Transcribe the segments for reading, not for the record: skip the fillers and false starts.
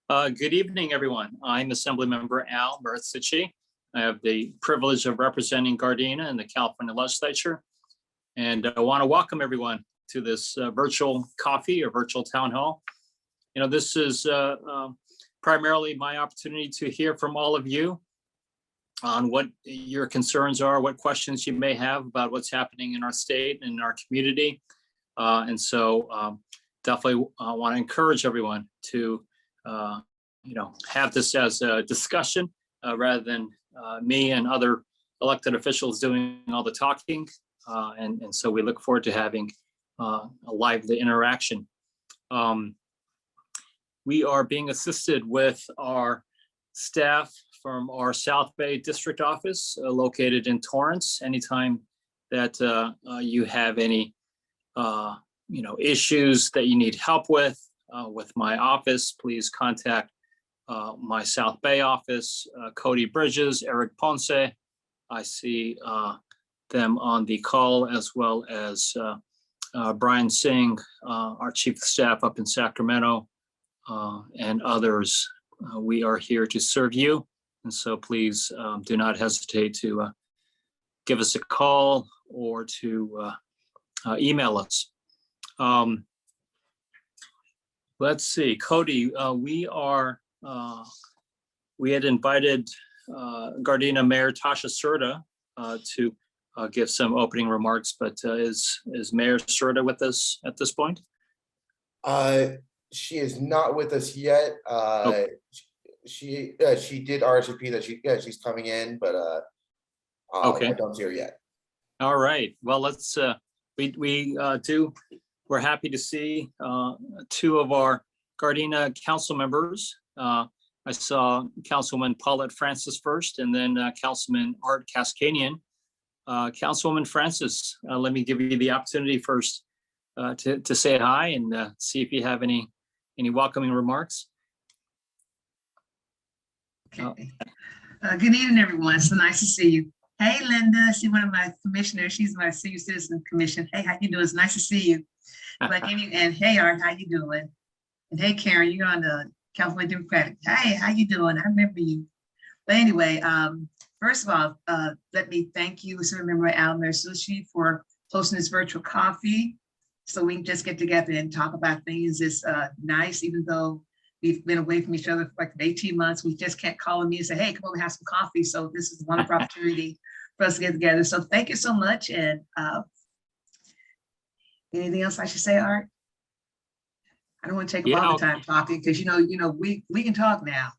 Good evening, everyone. I'm Assemblymember Al Maritsuchi. I have the privilege of representing Gardena in the California Legislature. And I want to welcome everyone to this virtual coffee or virtual town hall. You know, this is primarily my opportunity to hear from all of you on what your concerns are, what questions you may have about what's happening in our state and in our community. Definitely want to encourage everyone to have this as a discussion rather than me and other elected officials doing all the talking. And so we look forward to having a lively interaction. We are being assisted with our staff from our South Bay District Office located in Torrance. Anytime that you have any issues that you need help with my office, please contact my South Bay office, Cody Bridges, Eric Ponce. I see them on the call, as well as Brian Singh, our chief of staff up in Sacramento, and others. We are here to serve you. And so please do not hesitate to give us a call or to email us. Let's see, Cody, we had invited Gardena Mayor Tasha Serta to give some opening remarks, but is Mayor Serta with us at this point? She is not with us yet. Okay. She did RSVP that she's coming in, but okay. I don't see her yet. All right. Well, let's we're happy to see two of our Gardena council members. I saw Councilwoman Paulette Francis first, and then Councilman Art Cascanian. Councilwoman Francis, let me give you the opportunity first to say hi and see if you have any welcoming remarks. Okay. Good evening, everyone. It's so nice to see you. Hey, Linda, she's one of my commissioners. She's my Senior Citizen Commission. Hey, how you doing? It's nice to see you. And hey, Art, how you doing? And hey, Karen, you're on the California Democratic. Hey, how you doing? I remember you. But anyway, first of all, let me thank you, Assemblymember Al Maritsuchi, for hosting this virtual coffee, so we can just get together and talk about things. It's nice, even though we've been away from each other for like 18 months. We just can't call me and say, hey, come over and have some coffee. So this is a wonderful opportunity for us to get together. So thank you so much. And anything else I should say, Art? I don't want to take up all the time talking, because we can talk now.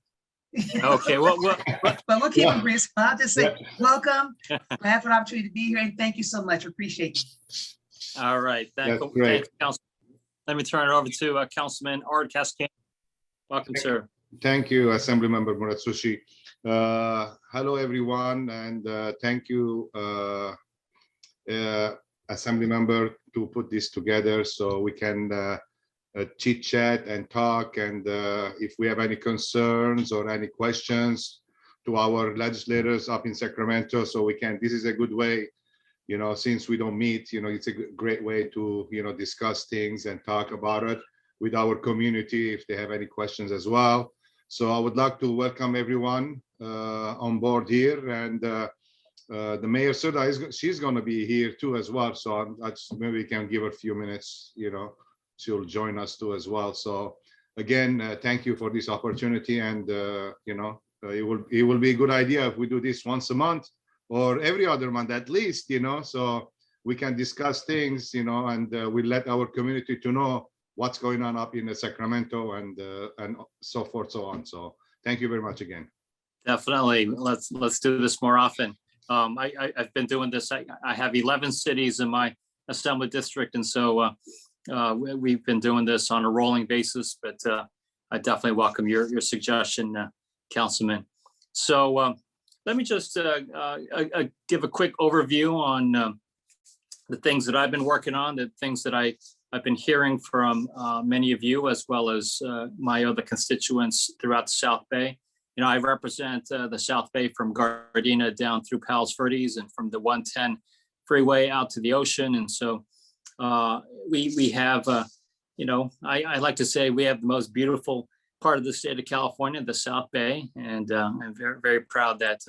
Okay, well, but we'll keep it brief. I'll just say welcome. I have an opportunity to be here, and thank you so much. Appreciate you. All right, thank you, Council. Let me turn it over to Councilman Art Cascanian. Welcome, sir. Thank you, Assemblymember Maritsuchi. Hello, everyone, and thank you, Assemblymember, to put this together so we can chit chat and talk. And if we have any concerns or any questions to our legislators up in Sacramento, so we can. This is a good way, since we don't meet. It's a great way to discuss things and talk about it with our community if they have any questions as well. So I would like to welcome everyone on board here, and the Mayor Serta, she's going to be here too as well. So maybe we can give her a few minutes. She'll join us too as well. So again, thank you for this opportunity, and it will be a good idea if we do this once a month or every other month at least. So we can discuss things, and we let our community to know what's going on up in Sacramento and so forth, so on. So thank you very much again. Definitely, let's do this more often. I've been doing this. I have 11 cities in my assembly district, and so we've been doing this on a rolling basis. But I definitely welcome your suggestion, Councilman. So let me just give a quick overview on the things that I've been working on, the things that I've been hearing from many of you, as well as my other constituents throughout the South Bay. I represent the South Bay from Gardena down through Palos Verdes and from the 110 freeway out to the ocean. And so we have, I like to say we have the most beautiful part of the state of California, the South Bay, and I'm very, very proud that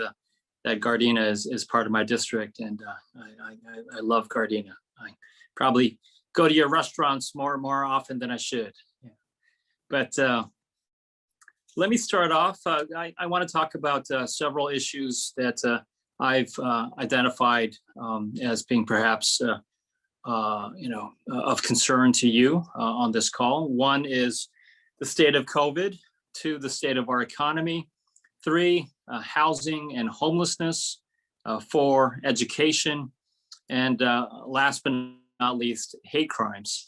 that Gardena is part of my district, and I love Gardena. I probably go to your restaurants more often than I should. Yeah. But let me start off. I want to talk about several issues that I've identified as being perhaps of concern to you on this call. One is the state of COVID. Two, the state of our economy. Three, housing and homelessness. Four, education. And last but not least, hate crimes.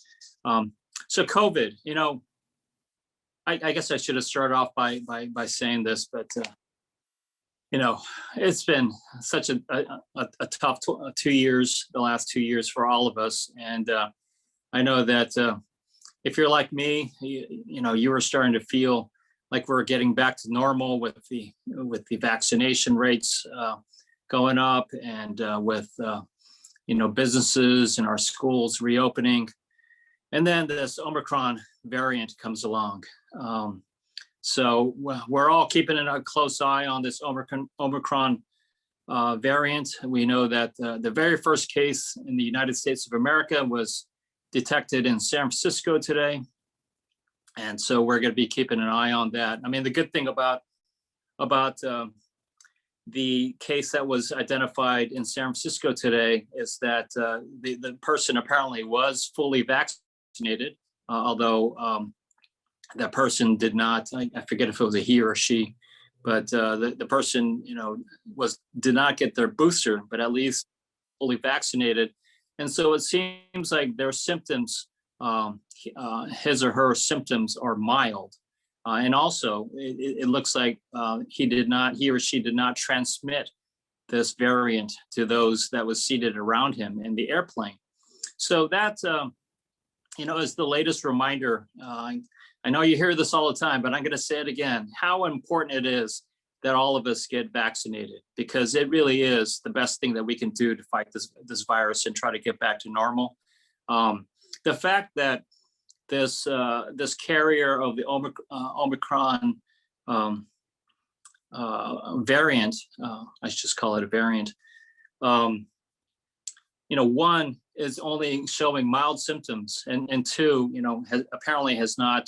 So COVID, I guess I should have started off by saying this, but it's been such a tough 2 years, the last 2 years for all of us. And I know that if you're like me, you were starting to feel like we're getting back to normal with the vaccination rates going up, and with businesses and our schools reopening. And then this Omicron variant comes along. So we're all keeping a close eye on this Omicron variant. We know that the very first case in the United States of America was detected in San Francisco today. And so we're going to be keeping an eye on that. I mean, the good thing about the case that was identified in San Francisco today is that the person apparently was fully vaccinated, although that person did not. I forget if it was a he or she, but the person did not get their booster, but at least fully vaccinated. And so it seems like their symptoms, his or her symptoms, are mild. And also, it looks like he or she did not transmit this variant to those that was seated around him in the airplane. So that, is the latest reminder. I know you hear this all the time, but I'm going to say it again, how important it is that all of us get vaccinated, because it really is the best thing that we can do to fight this virus and try to get back to normal. The fact that this carrier of the Omicron variant, I should just call it a variant, one is only showing mild symptoms, and two, apparently has not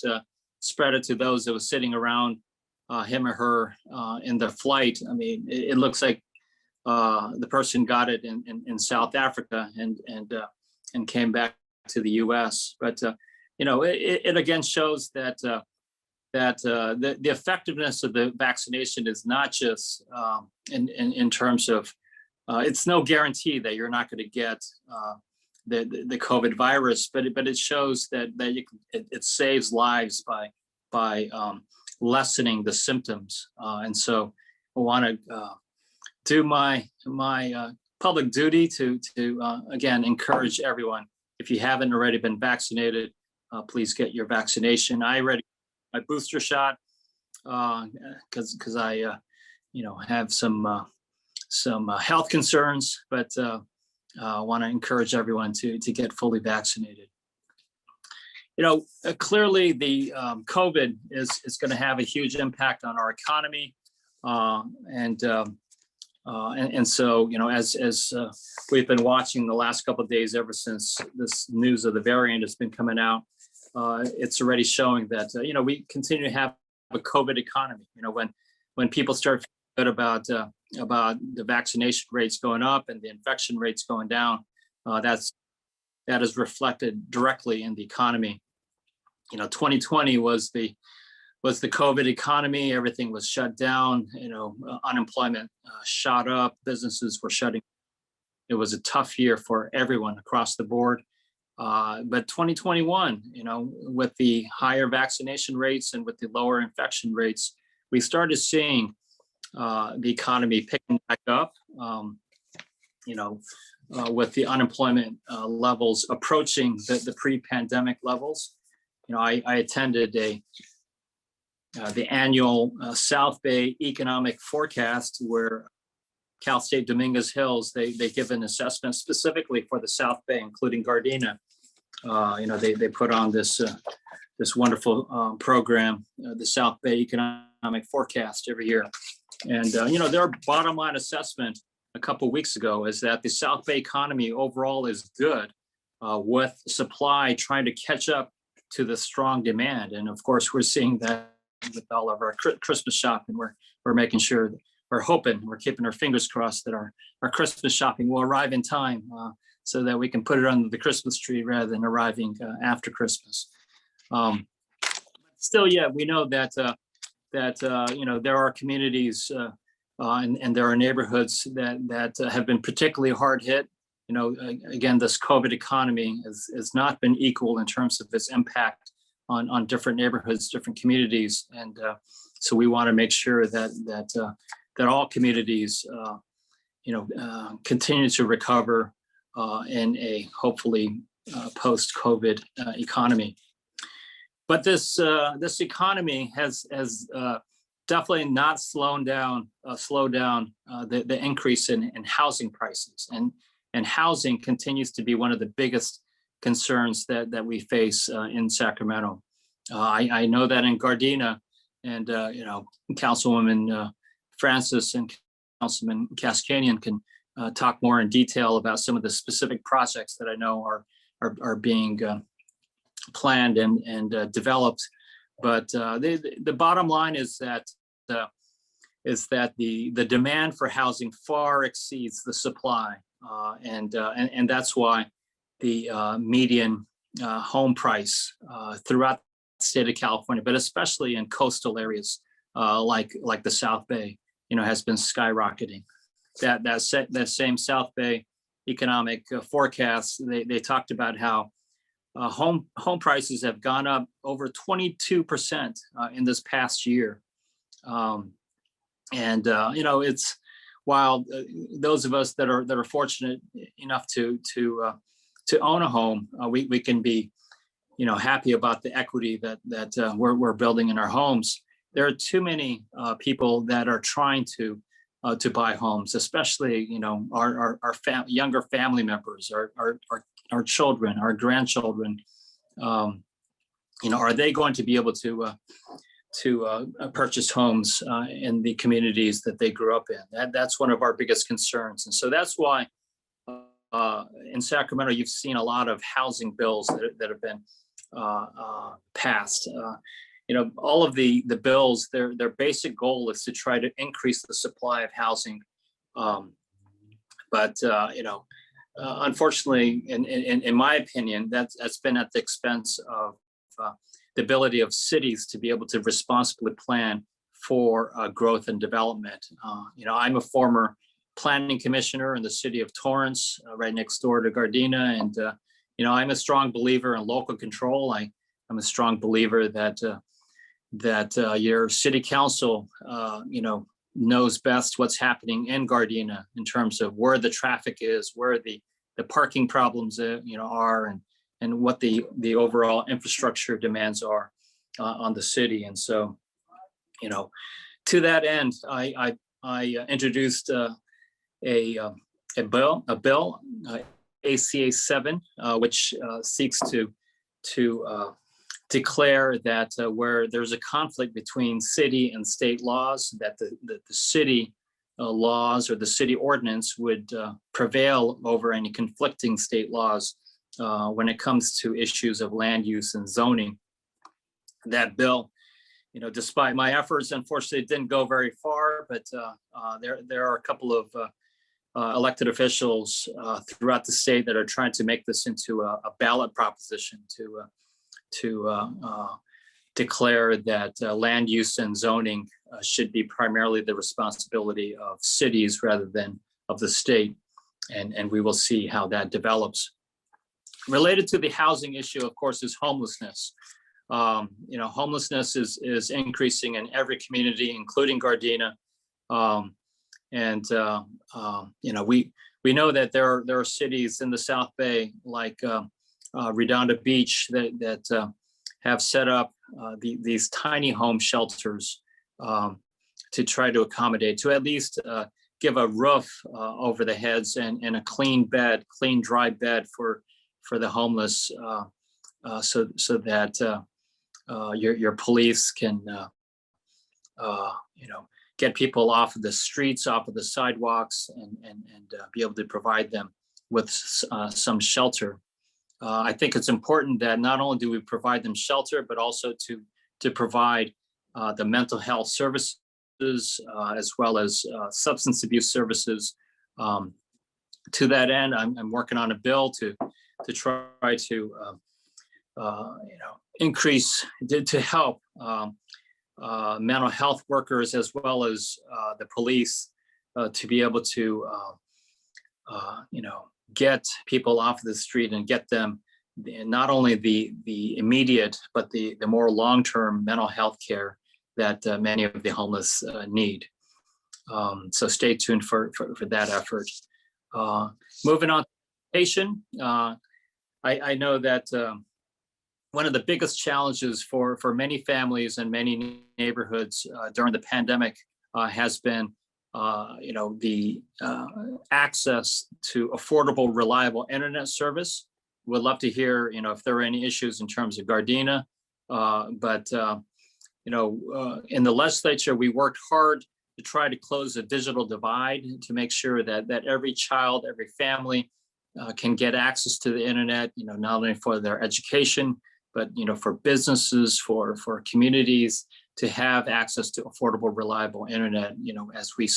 spread it to those that was sitting around him or her in the flight. I mean, it looks like the person got it in South Africa and came back to the U.S. But it again shows that the effectiveness of the vaccination is not just in terms of it's no guarantee that you're not going to get the COVID virus, but it shows that it saves lives by lessening the symptoms. And so I want to do my public duty to again encourage everyone. If you haven't already been vaccinated, please get your vaccination. I already my booster shot because I have some health concerns, but I want to encourage everyone to get fully vaccinated. Clearly the COVID is going to have a huge impact on our economy, and so as we've been watching the last couple of days, ever since this news of the variant has been coming out, it's already showing that we continue to have a COVID economy. When people start feeling good about the vaccination rates going up and the infection rates going down, that is reflected directly in the economy. 2020 was the COVID economy. Everything was shut down. Unemployment shot up. Businesses were shutting. It was a tough year for everyone across the board. But 2021, with the higher vaccination rates and with the lower infection rates, we started seeing the economy picking back up. With the unemployment levels approaching the pre-pandemic levels. I attended the annual South Bay Economic Forecast, where Cal State Dominguez Hills, they give an assessment specifically for the South Bay, including Gardena. They put on this this wonderful program, the South Bay Economic Forecast every year. And, their bottom line assessment a couple of weeks ago is that the South Bay economy overall is good, with supply trying to catch up to the strong demand. And of course, we're seeing that with all of our Christmas shopping. We're making sure that we're keeping our fingers crossed that our Christmas shopping will arrive in time, so that we can put it under the Christmas tree rather than arriving after Christmas. Still, yeah, we know that there are communities and there are neighborhoods that have been particularly hard hit. Again, this COVID economy has not been equal in terms of its impact on different neighborhoods, different communities, and so we want to make sure that all communities, continue to recover in a hopefully post-COVID economy. But this economy has definitely not slowed down the increase in housing prices, and housing continues to be one of the biggest concerns that we face in Sacramento. I know that in Gardena, and Councilwoman Francis and Councilman Cascanian can talk more in detail about some of the specific projects that I know are being planned and developed. But the bottom line is that the demand for housing far exceeds the supply, and that's why the median home price throughout the state of California, but especially in coastal areas like the South Bay, has been skyrocketing. That same South Bay economic forecast, they talked about how home prices have gone up over 22% in this past year. It's while those of us that are fortunate enough to own a home, we can be happy about the equity that we're building in our homes. There are too many people that are trying to buy homes, especially our younger family members, our children, our grandchildren. Are they going to be able to purchase homes in the communities that they grew up in? That's one of our biggest concerns, and so that's why in Sacramento you've seen a lot of housing bills that have been passed. All of the bills, their basic goal is to try to increase the supply of housing, but unfortunately, in my opinion, that's been at the expense of the ability of cities to be able to responsibly plan for growth and development. I'm a former planning commissioner in the city of Torrance, right next door to Gardena, and I'm a strong believer in local control. I'm a strong believer that your city council, knows best what's happening in Gardena in terms of where the traffic is, where the parking problems are, and what the overall infrastructure demands are on the city. And so, to that end, I introduced a bill, ACA 7, which seeks to declare that where there's a conflict between city and state laws, that the city laws or the city ordinance would prevail over any conflicting state laws when it comes to issues of land use and zoning. That bill, despite my efforts, unfortunately, it didn't go very far, but there are a couple of elected officials throughout the state that are trying to make this into a ballot proposition to declare that land use and zoning should be primarily the responsibility of cities rather than of the state. And we will see how that develops. Related to the housing issue, of course, is homelessness. Homelessness is increasing in every community, including Gardena. We know that there are cities in the South Bay like Redondo Beach that have set up these tiny home shelters to try to accommodate, to at least give a roof over the heads and a clean dry bed for the homeless, so that your police can, get people off of the streets, off of the sidewalks, and be able to provide them with some shelter. I think it's important that not only do we provide them shelter, but also to provide the mental health services as well as substance abuse services. To that end, I'm working on a bill to try to increase to help mental health workers as well as the police to be able to get people off the street and get them not only the immediate but the more long-term mental health care that many of the homeless need. So stay tuned for that effort. Moving on to education, I know that one of the biggest challenges for many families and many neighborhoods during the pandemic has been the access to affordable, reliable internet service. We'd love to hear if there are any issues in terms of Gardena, but in the legislature we worked hard to try to close the digital divide, to make sure that every child, every family can get access to the internet, not only for their education, but for businesses, for communities to have access to affordable, reliable internet, as we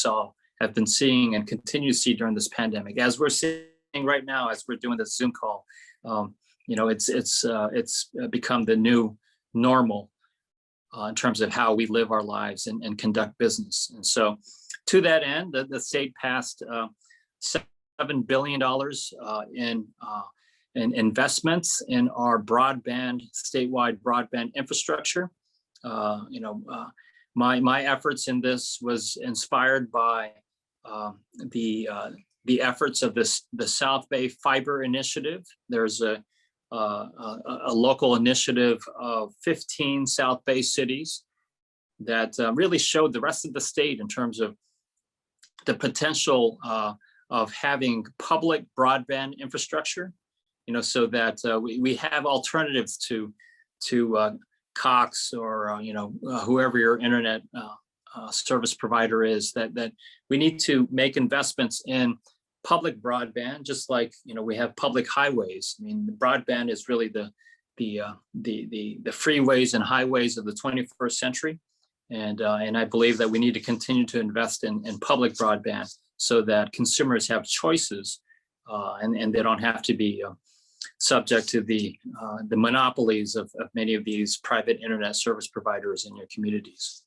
have been seeing and continue to see during this pandemic. As we're seeing right now, as we're doing this Zoom call, it's become the new normal in terms of how we live our lives and conduct business. And so to that end, the state passed $7 billion in investments in our statewide broadband infrastructure. My efforts in this was inspired by the efforts of the South Bay Fiber Initiative. There's a local initiative of 15 South Bay cities that really showed the rest of the state in terms of the potential of having public broadband infrastructure, so that we have alternatives to Cox or whoever your internet service provider is. That we need to make investments in public broadband, just like we have public highways. I mean, the broadband is really the freeways and highways of the 21st century, and I believe that we need to continue to invest in public broadband so that consumers have choices, and they don't have to be subject to the monopolies of many of these private internet service providers in your communities.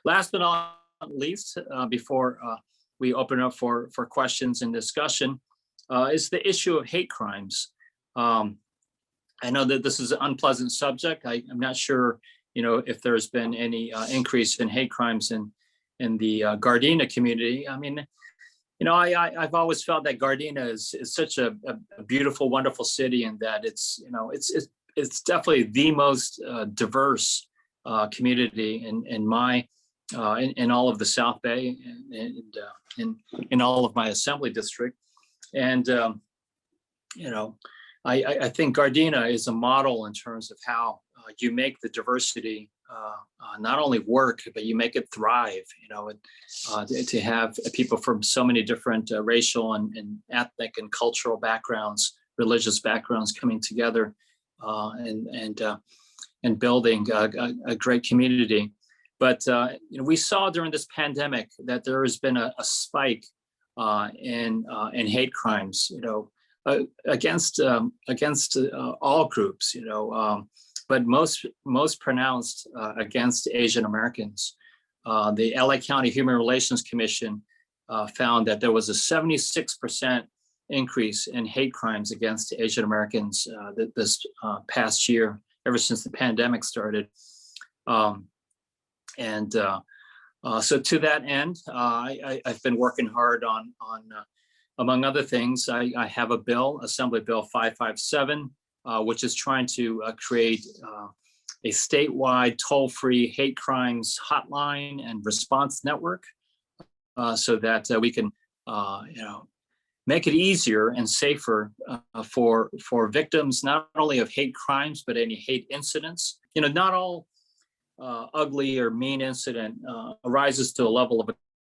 Last but not least, before we open up for questions and discussion, is the issue of hate crimes. I know that this is an unpleasant subject. I'm not sure, if there's been any increase in hate crimes in the Gardena community. I mean, I've always felt that Gardena is such a beautiful, wonderful city, and that it's definitely the most diverse community in all of the South Bay and in all of my assembly district. And I think Gardena is a model in terms of how you make the diversity not only work, but you make it thrive. To have people from so many different racial and ethnic and cultural backgrounds, religious backgrounds coming together and building a great community. But we saw during this pandemic that there has been a spike in hate crimes, against all groups, but most pronounced against Asian Americans. The LA County Human Relations Commission found that there was a 76% increase in hate crimes against Asian Americans this past year, ever since the pandemic started. So to that end, I've been working hard on among other things, I have a bill, Assembly Bill 557, which is trying to create a statewide toll-free hate crimes hotline and response network, so that we can, make it easier and safer for victims, not only of hate crimes, but any hate incidents. Not all ugly or mean incident arises to a level of a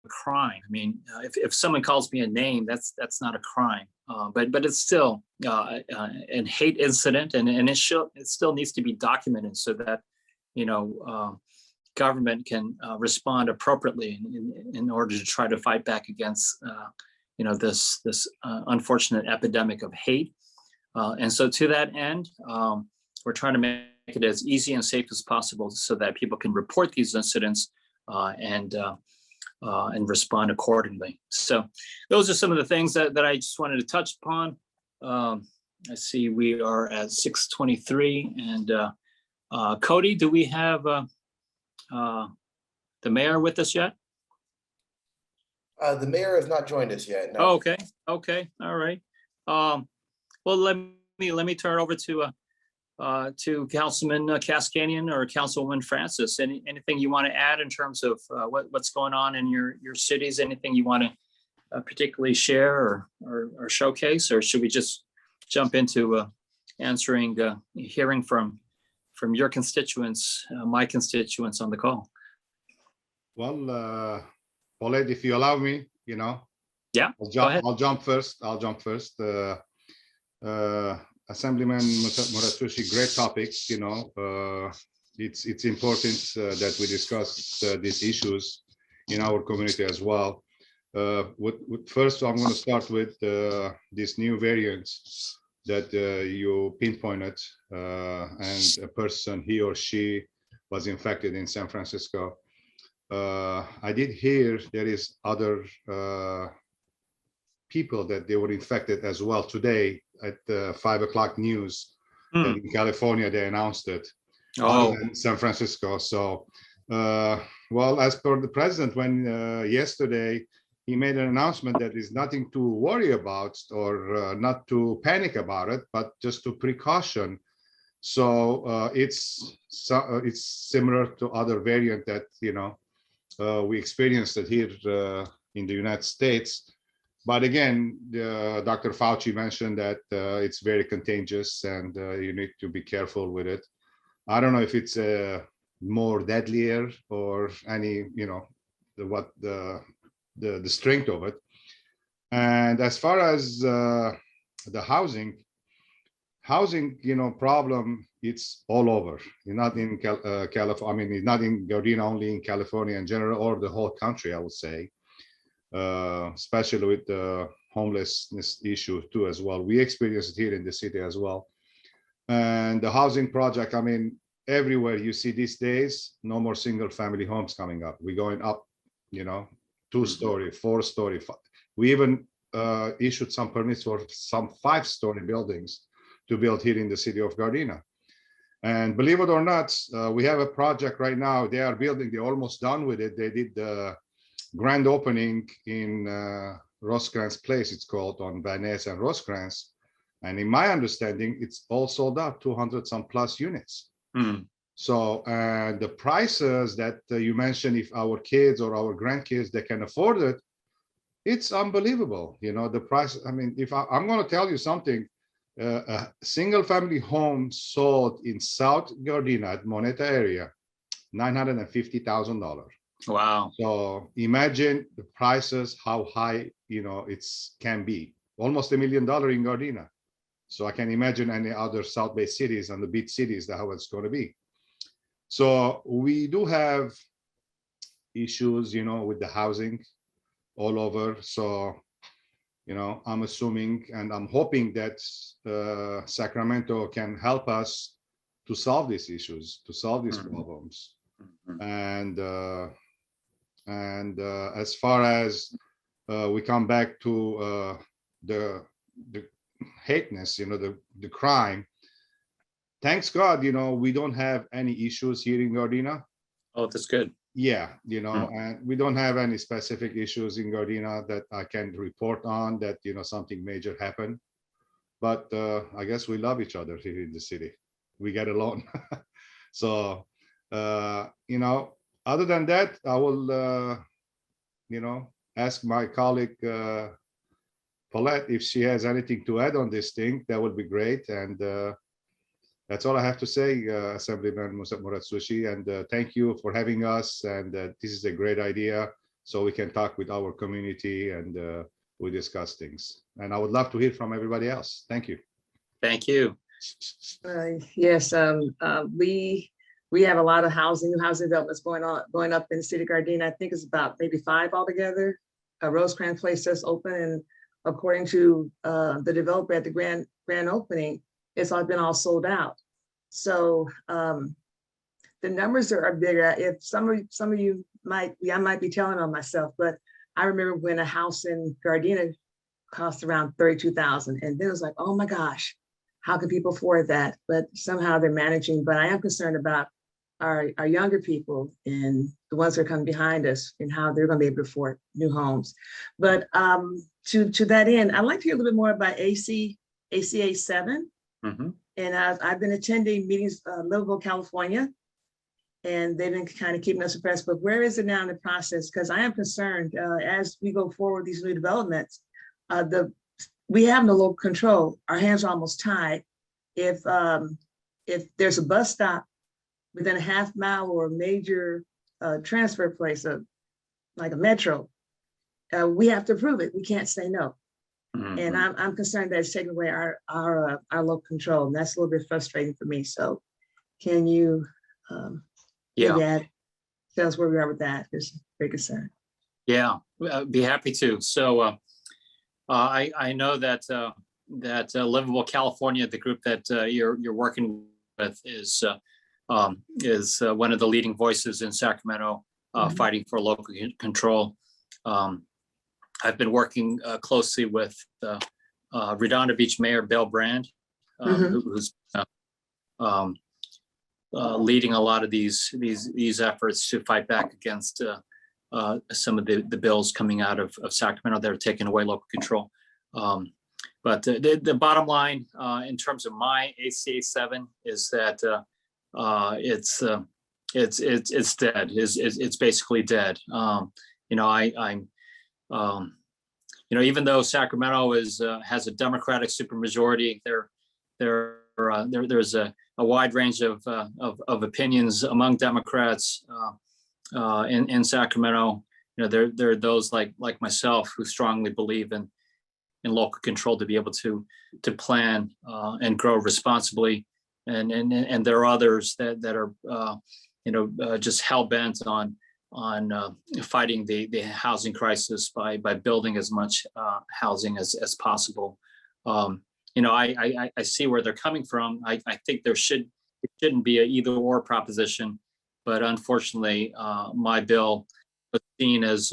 crime. I mean, if someone calls me a name, that's not a crime, but it's still an hate incident, and it still needs to be documented so that government can respond appropriately in order to try to fight back against this unfortunate epidemic of hate. And so to that end, we're trying to make it as easy and safe as possible so that people can report these incidents and respond accordingly. So those are some of the things that I just wanted to touch upon. I see we are at 6:23, and Cody, do we have the mayor with us yet? The mayor has not joined us yet. No. Oh, okay, all right. Well, let me turn it over to Councilman Cascanian or Councilwoman Francis. Anything you want to add in terms of what's going on in your cities? Anything you want to particularly share or showcase, or should we just jump into hearing from your constituents, my constituents on the call? Well, Paulette, if you allow me, Yeah, go ahead. I'll jump first. Assemblyman Muratushi, great topics. It's important that we discuss these issues in our community as well. First, I'm going to start with these new variants that you pinpointed, and a person, he or she, was infected in San Francisco. I did hear there is other people that they were infected as well today at 5 o'clock news. That in California they announced it. In San Francisco. So, well, as per the president, when yesterday he made an announcement that is nothing to worry about or not to panic about it, but just to precaution. So it's similar to other variant that we experienced it here in the United States. But again, Dr. Fauci mentioned that it's very contagious and you need to be careful with it. I don't know if it's more deadlier or any, the strength of it. And as far as the housing, problem, it's all over. Not in California. I mean, it's not in Gardena, only in California in general, or the whole country, I would say. Especially with the homelessness issue too as well. We experience it here in the city as well. And the housing project, I mean, everywhere you see these days, no more single family homes coming up. We're going up, 2-story, 4-story. We even issued some permits for some 5-story buildings to build here in the city of Gardena. And believe it or not, we have a project right now. They are building, they're almost done with it. They did the grand opening in Rosecrans Place, it's called, on Van Ness and Rosecrans. And in my understanding, it's all sold out, 200 some plus units. So the prices that you mentioned, if our kids or our grandkids, they can afford it, it's unbelievable. The price, I mean, if I'm going to tell you something, a single family home sold in South Gardena at Moneta area, $950,000. Wow. So imagine the prices, how high, it can be. Almost $1 million in Gardena. So I can imagine any other South Bay cities and the beach cities, how it's going to be. So we do have issues, with the housing all over. So, I'm assuming and I'm hoping that Sacramento can help us to solve these issues, to solve these problems. And as far as we come back to the hateness, the crime, thanks God, we don't have any issues here in Gardena. Oh, that's good. Yeah, and we don't have any specific issues in Gardena that I can report on that, something major happened. But I guess we love each other here in the city. We get along. So, other than that, I will, ask my colleague, Paulette, if she has anything to add on this thing, that would be great. And that's all I have to say, Assemblyman Muratsushi. And thank you for having us. And this is a great idea, so we can talk with our community and we discuss things. And I would love to hear from everybody else. Thank you. Thank you. Yes, we have a lot of new housing developments going up in the city of Gardena. I think it's about maybe 5 altogether. Rosecrans Place just opened, and according to the developer at the grand opening, it's all been sold out. So the numbers are bigger. If some of you I might be telling on myself, but I remember when a house in Gardena cost around $32,000, and then it was like, oh my gosh, how can people afford that? But somehow they're managing. But I am concerned about our younger people and the ones that are coming behind us and how they're going to be able to afford new homes. But to that end, I'd like to hear a little bit more about ACA 7. Mm-hmm. And I've been attending meetings, Livable, California, and they've been kind of keeping us abreast. But where is it now in the process? Because I am concerned as we go forward these new developments, we have no local control. Our hands are almost tied. If there's a bus stop within a half mile or a major transfer place, like a metro, we have to approve it. We can't say no. Mm-hmm. And I'm concerned that it's taking away our local control, and that's a little bit frustrating for me. So, can you tell us where we are with that? It's a big concern. Yeah, be happy to. So, I know that Livable California, the group that you're working with, is one of the leading voices in Sacramento, mm-hmm. fighting for local control. I've been working closely with Redondo Beach Mayor Bill Brand, mm-hmm. who's leading a lot of these efforts to fight back against some of the bills coming out of Sacramento that are taking away local control. But the bottom line in terms of my ACA 7 is that it's dead. It's basically dead. Even though Sacramento has a Democratic supermajority, there's a wide range of opinions among Democrats in Sacramento. There are those like myself who strongly believe in local control to be able to plan and grow responsibly, and there are others that are just hell bent on fighting the housing crisis by building as much housing as possible. I see where they're coming from. I think it shouldn't be an either or proposition, but unfortunately, my bill was seen as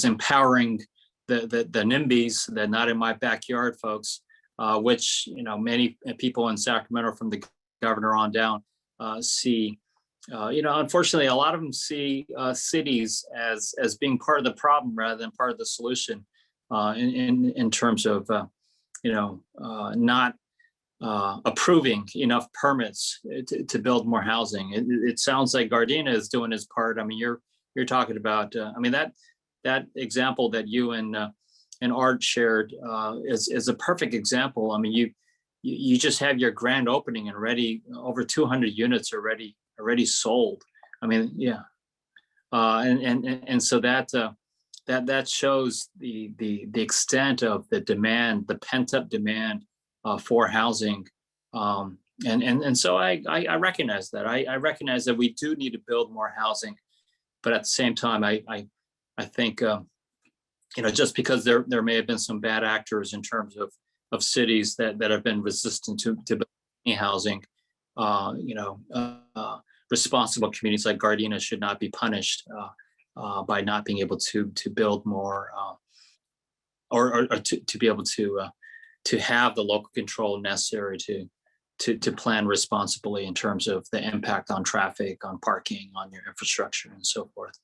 empowering the NIMBYs, the not in my backyard folks, which many people in Sacramento, from the governor on down, see. Unfortunately, a lot of them see cities as being part of the problem rather than part of the solution, in terms of not approving enough permits to build more housing. It sounds like Gardena is doing its part. I mean, you're talking about. That example that you and Art shared is a perfect example. I mean, you just have your grand opening and already over 200 units already sold. I mean, yeah, and so that shows the extent of the demand, the pent up demand for housing, and so I recognize that. I recognize that we do need to build more housing, but at the same time, I think just because there may have been some bad actors in terms of cities that have been resistant to building housing, responsible communities like Gardena should not be punished by not being able to build more, or to be able to have the local control necessary to plan responsibly in terms of the impact on traffic, on parking, on your infrastructure, and so forth.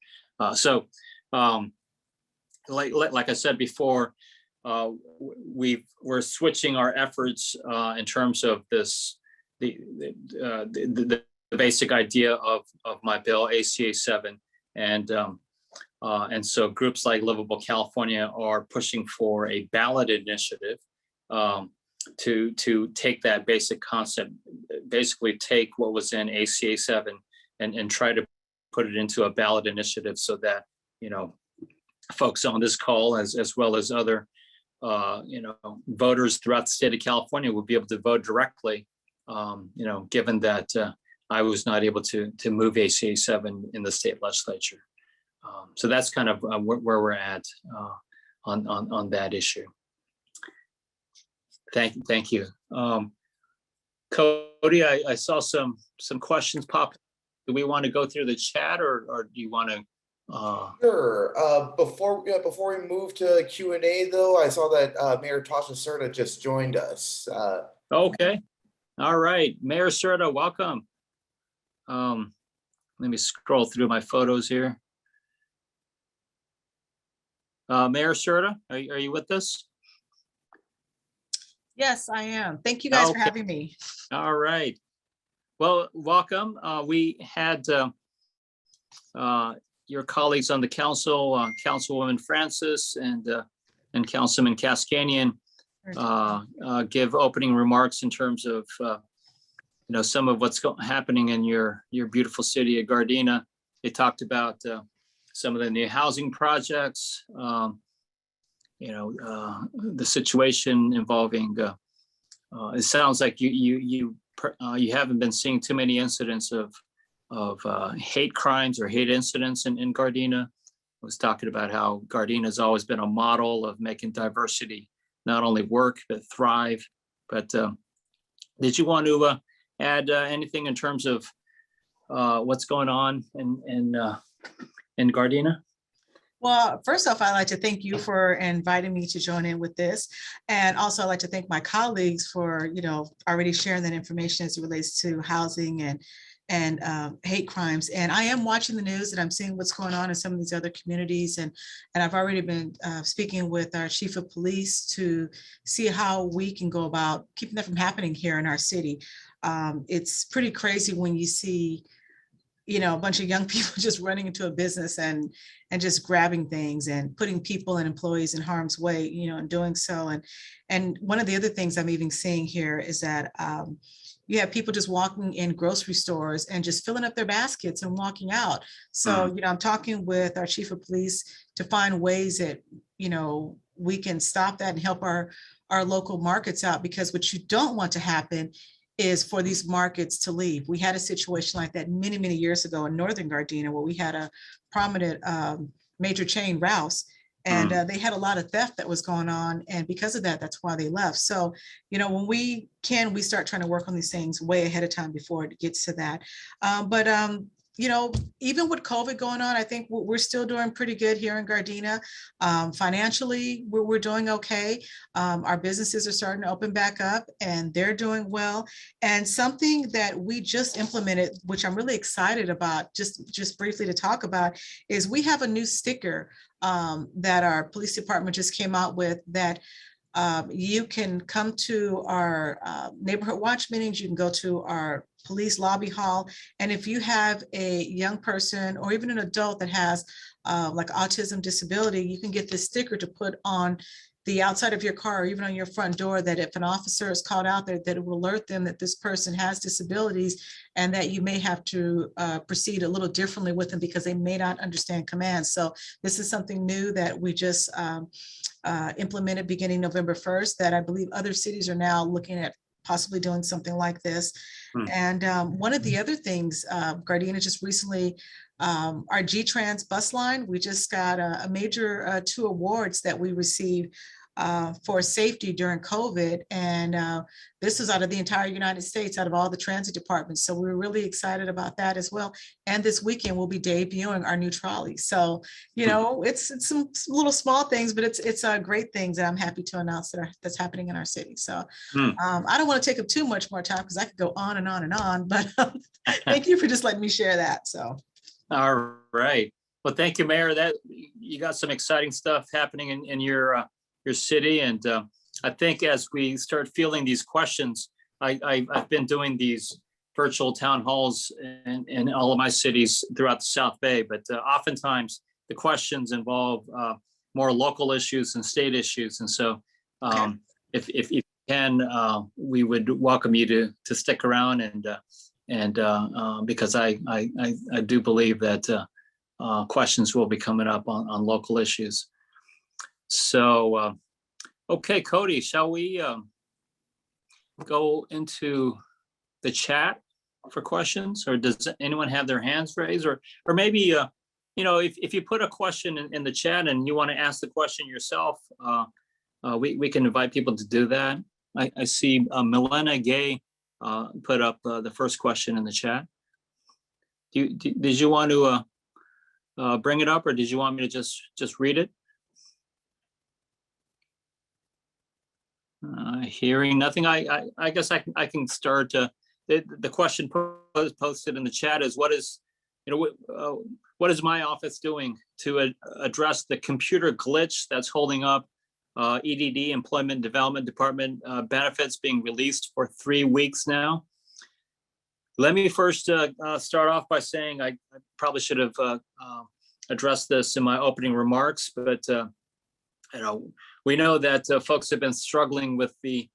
Like I said before, we're switching our efforts in terms of this the basic idea of my bill ACA 7, and And so groups like Livable California are pushing for a ballot initiative to take that basic concept, basically take what was in ACA 7 and try to put it into a ballot initiative so that, you know, folks on this call as well as other, you know, voters throughout the state of California would be able to vote directly, you know, given that I was not able to move ACA 7 in the state legislature. So that's kind of where we're at on that issue. Thank you. Cody, I saw some questions pop. Do we want to go through the chat or do you want to? Sure. Before we move to Q&A though, I saw that Mayor Tasha Serta just joined us. Okay. All right. Mayor Serta, welcome. Let me scroll through my photos here. Mayor Serta, are you with us? Yes, I am. Thank you guys for Okay. having me. All right. Well, welcome. We had your colleagues on the council, Councilwoman Francis and Councilman Cascanian, give opening remarks in terms of you know, some of what's happening in your beautiful city of Gardena. They talked about some of the new housing projects, you know, the situation involving. It sounds like you haven't been seeing too many incidents of hate crimes or hate incidents in Gardena. I was talking about how Gardena has always been a model of making diversity not only work but thrive. But did you want to add anything in terms of what's going on in Gardena? Well, first off, I'd like to thank you for inviting me to join in with this. And also I'd like to thank my colleagues for, you know, already sharing that information as it relates to housing and hate crimes. And I am watching the news and I'm seeing what's going on in some of these other communities. And I've already been speaking with our chief of police to see how we can go about keeping that from happening here in our city. It's pretty crazy when you see, you know, a bunch of young people just running into a business and just grabbing things and putting people and employees in harm's way, you know, and doing so. And one of the other things I'm even seeing here is that you have people just walking in grocery stores and just filling up their baskets and walking out. So, you know, I'm talking with our chief of police to find ways that, you know, we can stop that and help our local markets out, because what you don't want to happen is for these markets to leave. We had a situation like that many, many years ago in Northern Gardena where we had a prominent major chain, Rouse, and they had a lot of theft that was going on. And because of that, that's why they left. So, you know, when we start trying to work on these things way ahead of time before it gets to that. You know, even with COVID going on, I think we're still doing pretty good here in Gardena. Financially, we're doing okay. Our businesses are starting to open back up and they're doing well. And something that we just implemented, which I'm really excited about, just briefly to talk about, is we have a new sticker that our police department just came out with that you can come to our neighborhood watch meetings, you can go to our police lobby hall. And if you have a young person or even an adult that has like autism disability, you can get this sticker to put on the outside of your car or even on your front door, that if an officer is called out there, that it will alert them that this person has disabilities and that you may have to proceed a little differently with them because they may not understand commands. So this is something new that we just implemented beginning November 1st that I believe other cities are now looking at possibly doing something like this. And one of the other things, Gardena just recently, our G-Trans bus line, we just got a major 2 awards that we received for safety during COVID. And this is out of the entire United States, out of all the transit departments. So we're really excited about that as well. And this weekend we'll be debuting our new trolley. So, you know, it's some little small things, but it's great things that I'm happy to announce that's happening in our city. So I don't want to take up too much more time because I could go on and on and on, but thank you for just letting me share that. So. All right. Well, thank you, Mayor. That you got some exciting stuff happening in your city. And I think as we start fielding these questions, I've been doing these virtual town halls in all of my cities throughout the South Bay, but oftentimes the questions involve more local issues and state issues. And so if you can, we would welcome you to stick around and because I do believe that questions will be coming up on local issues. So, okay, Cody, shall we go into the chat for questions, or does anyone have their hands raised, or maybe you know, if you put a question in the chat and you want to ask the question yourself, we can invite people to do that. I see Milena Gay put up the first question in the chat. Did you want to bring it up, or did you want me to just read it? Hearing nothing, I guess I can start. The question posted in the chat is, what is my office doing to address the computer glitch that's holding up EDD, Employment Development Department benefits being released for 3 weeks now? Let me first start off by saying I probably should have addressed this in my opening remarks, but we know that folks have been struggling with the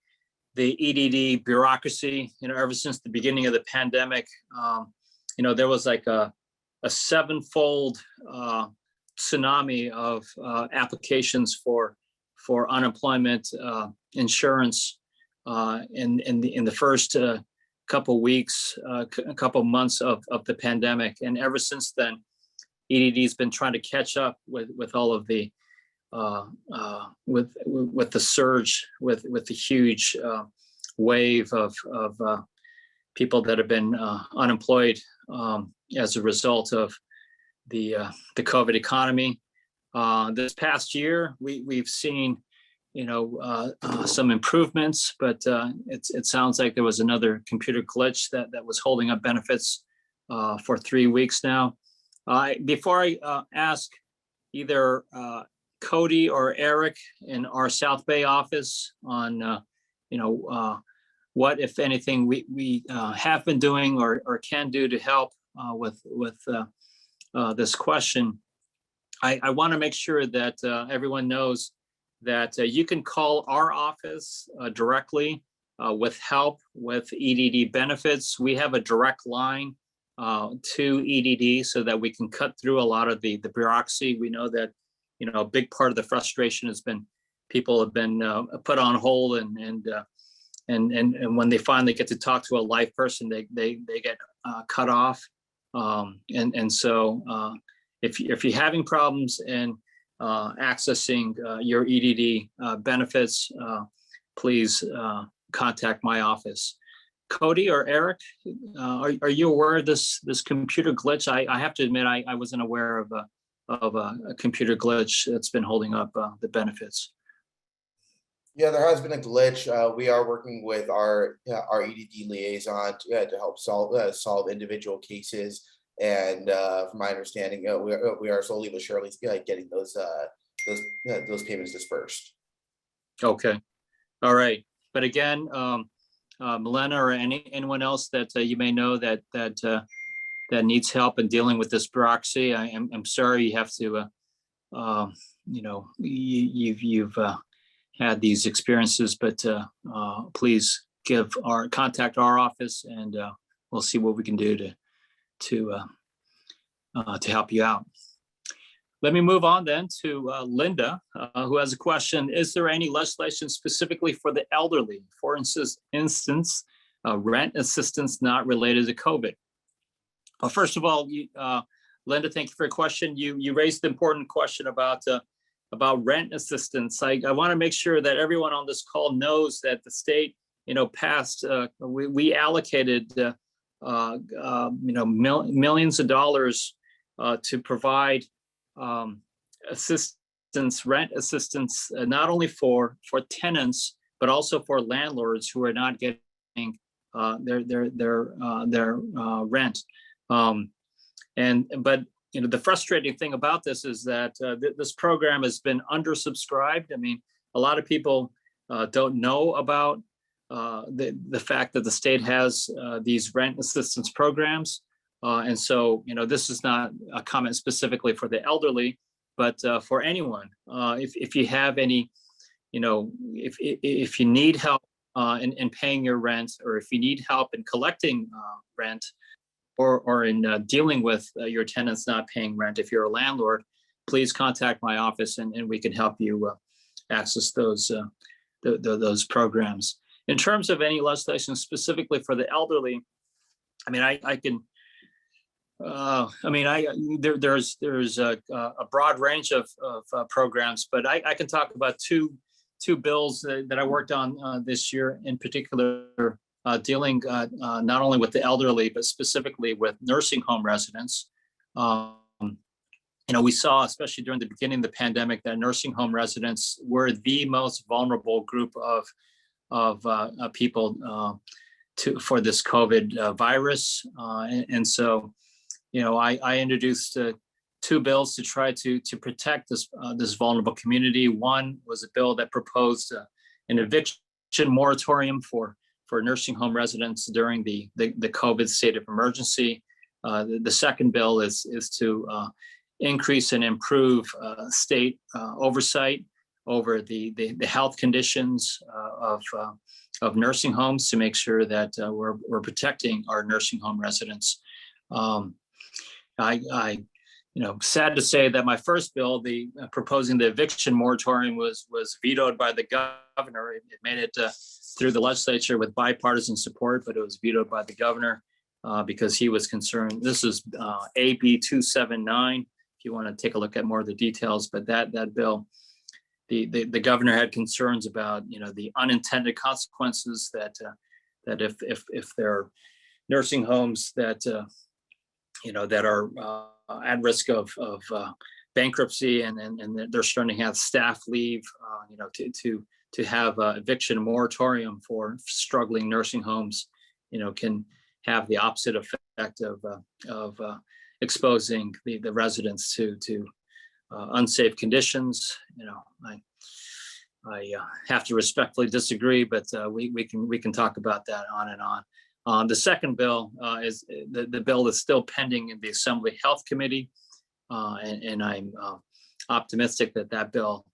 EDD bureaucracy, ever since the beginning of the pandemic. There was like a 7-fold tsunami of applications for unemployment insurance in the first couple weeks, a couple months of the pandemic, and ever since then, EDD has been trying to catch up with all of the with the surge, with the huge wave of people that have been unemployed as a result of the COVID economy. This past year, we've seen some improvements, but it sounds like there was another computer glitch that was holding up benefits for 3 weeks now. Before I ask either Cody or Eric in our South Bay office on what, if anything, we have been doing or can do to help with this question, I want to make sure that everyone knows that you can call our office directly with help with EDD benefits. We have a direct line to EDD so that we can cut through a lot of the bureaucracy. We know that a big part of the frustration has been people have been put on hold, and when they finally get to talk to a live person, they get cut off. So if you're having problems in accessing your EDD benefits, please contact my office. Cody or Eric, are you aware of this computer glitch? I have to admit, I wasn't aware of a computer glitch that's been holding up the benefits. Yeah, there has been a glitch. We are working with our EDD liaison to help solve individual cases. And from my understanding, we are slowly but surely getting those payments dispersed. Okay, all right. But again, Milena or anyone else that you may know that needs help in dealing with this bureaucracy, I'm sorry you have to, you've had these experiences, but please contact our office, and we'll see what we can do to help you out. Let me move on then to Linda, who has a question. Is there any legislation specifically for the elderly? For instance, rent assistance not related to COVID? Well, first of all, Linda, thank you for your question. You raised the important question about rent assistance. I want to make sure that everyone on this call knows that the state, passed, we allocated, millions of dollars to provide assistance, rent assistance, not only for tenants, but also for landlords who are not getting their rent. But the frustrating thing about this is that this program has been undersubscribed. I mean, a lot of people don't know about the fact that the state has these rent assistance programs. And so, this is not a comment specifically for the elderly, but for anyone. If you have any, if you need help in paying your rent, or if you need help in collecting rent, or in dealing with your tenants not paying rent, if you're a landlord, please contact my office and we can help you access those programs. In terms of any legislation specifically for the elderly, I mean, there's a broad range of programs, but I can talk about two bills that I worked on this year in particular, dealing not only with the elderly, but specifically with nursing home residents. We saw, especially during the beginning of the pandemic, that nursing home residents were the most vulnerable group of people for this COVID virus. And so, I introduced two bills to try to protect this vulnerable community. One was a bill that proposed an eviction moratorium for nursing home residents during the COVID state of emergency. The second bill is to increase and improve state oversight over the health conditions of nursing homes, to make sure that we're protecting our nursing home residents. Sad to say that my first bill, proposing the eviction moratorium, was vetoed by the governor. It made it through the legislature with bipartisan support, but it was vetoed by the governor because he was concerned. This is AB 279. If you want to take a look at more of the details, but that bill, the governor had concerns about the unintended consequences that if there are nursing homes that that are at risk of bankruptcy, and they're starting to have staff leave, to have a eviction moratorium for struggling nursing homes, can have the opposite effect of exposing the residents to unsafe conditions. I have to respectfully disagree, but we can talk about that on and on. The second bill is the bill is still pending in the Assembly Health Committee, and I'm optimistic that bill,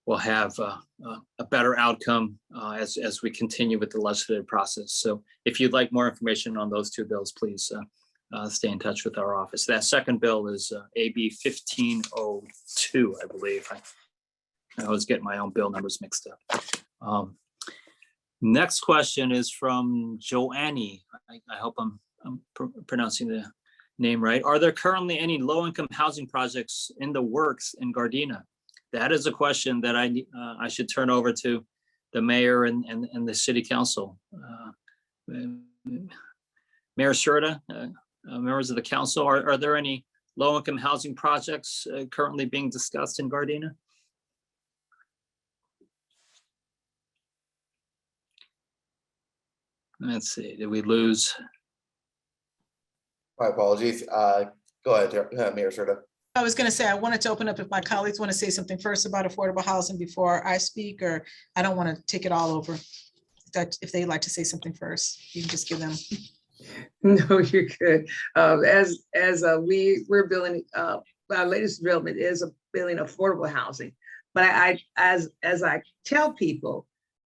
will have a better outcome as we continue with the legislative process. So if you'd like more information on those two bills, please stay in touch with our office. That second bill is AB 1502, I believe. I always get my own bill numbers mixed up. Next question is from Joannie. I hope I'm pronouncing the name right. Are there currently any low-income housing projects in the works in Gardena? That is a question that I should turn over to the mayor and the city council. Mayor Serta, members of the council, are there any low-income housing projects currently being discussed in Gardena? Let's see, did we lose? My apologies. Go ahead, Mayor Serta. I was going to say, I wanted to open up if my colleagues want to say something first about affordable housing before I speak, or I don't want to take it all over. If they'd like to say something first, you can just give them. No, you're good. We're building, our latest development is building affordable housing. But as I tell people,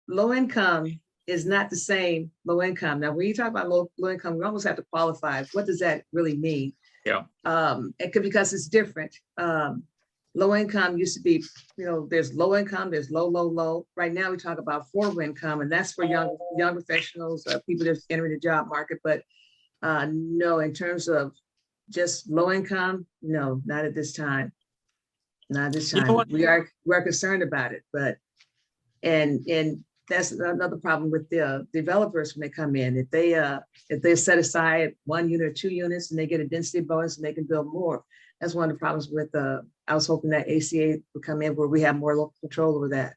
low income is not the same low income. Now, when you talk about low income, we almost have to qualify. What does that really mean? Yeah. Because it's different. Low income used to be, there's low income, there's low. Right now we talk about affordable income, and that's for young professionals, people that's entering the job market. But no, in terms of just low income, no, not at this time. Not at this time. We're concerned about it, but and that's another problem with the developers when they come in. If they set aside 1 unit or 2 units and they get a density bonus and they can build more. That's one of the problems with I was hoping that ACA would come in where we have more local control over that.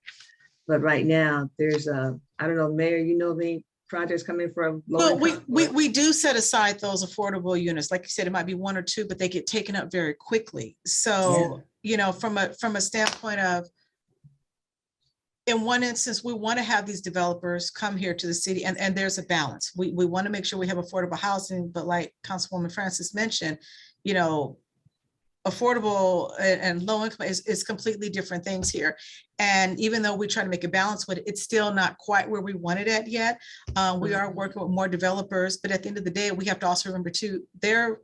But right now there's I don't know, Mayor, any projects coming from low income? We do set aside those affordable units. Like you said, it might be 1 or 2, but they get taken up very quickly. So, from a standpoint of in one instance, we want to have these developers come here to the city, and there's a balance. We want to make sure we have affordable housing, but like Councilwoman Francis mentioned, you know, affordable and low income is completely different things here. And even though we try to make a balance with it, it's still not quite where we want it at yet. We are working with more developers, but at the end of the day, we have to also remember too, they're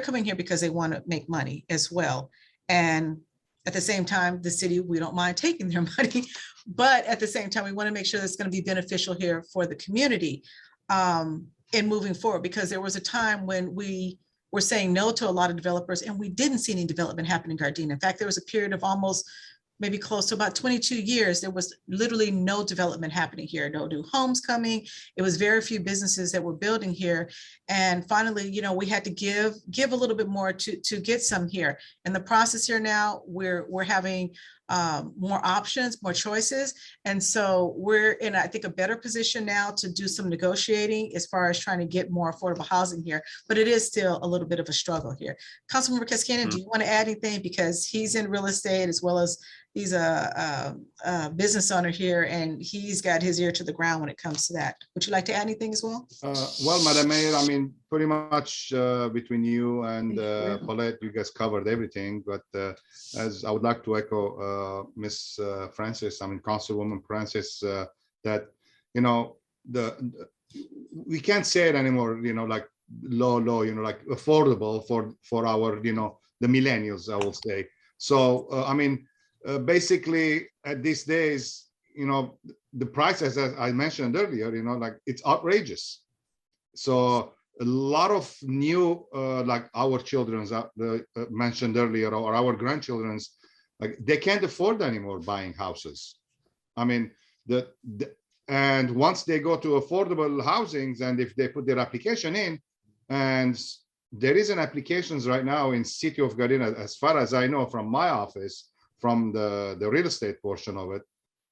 coming here because they want to make money as well. And at the same time, the city, we don't mind taking their money, but at the same time, we want to make sure that's going to be beneficial here for the community in moving forward, because there was a time when we were saying no to a lot of developers and we didn't see any development happen in Gardena. In fact, there was a period of almost maybe close to about 22 years, there was literally no development happening here, no new homes coming. It was very few businesses that were building here. And finally, you know, we had to give a little bit more to get some here. In the process here now, we're having more options, more choices. And so we're in, I think, a better position now to do some negotiating as far as trying to get more affordable housing here, but it is still a little bit of a struggle here. Councilmember Cascana, do you want to add anything? Because he's in real estate as well as he's a business owner here, and he's got his ear to the ground when it comes to that. Would you like to add anything as well? Well, Madam Mayor, I mean, pretty much between you and Paulette, you guys covered everything. But as I would like to echo Miss Francis, I mean, Councilwoman Francis, that, you know, we can't say it anymore, you know, like low, you know, like affordable for our, you know, the millennials, I will say. So, I mean, basically at these days, you know, the prices, as I mentioned earlier, you know, like it's outrageous. So a lot of new, like our children's mentioned earlier, or our grandchildren's, like they can't afford anymore buying houses. I mean, and once they go to affordable housings, and if they put their application in, and there is an applications right now in city of Gardena, as far as I know from my office, from the real estate portion of it,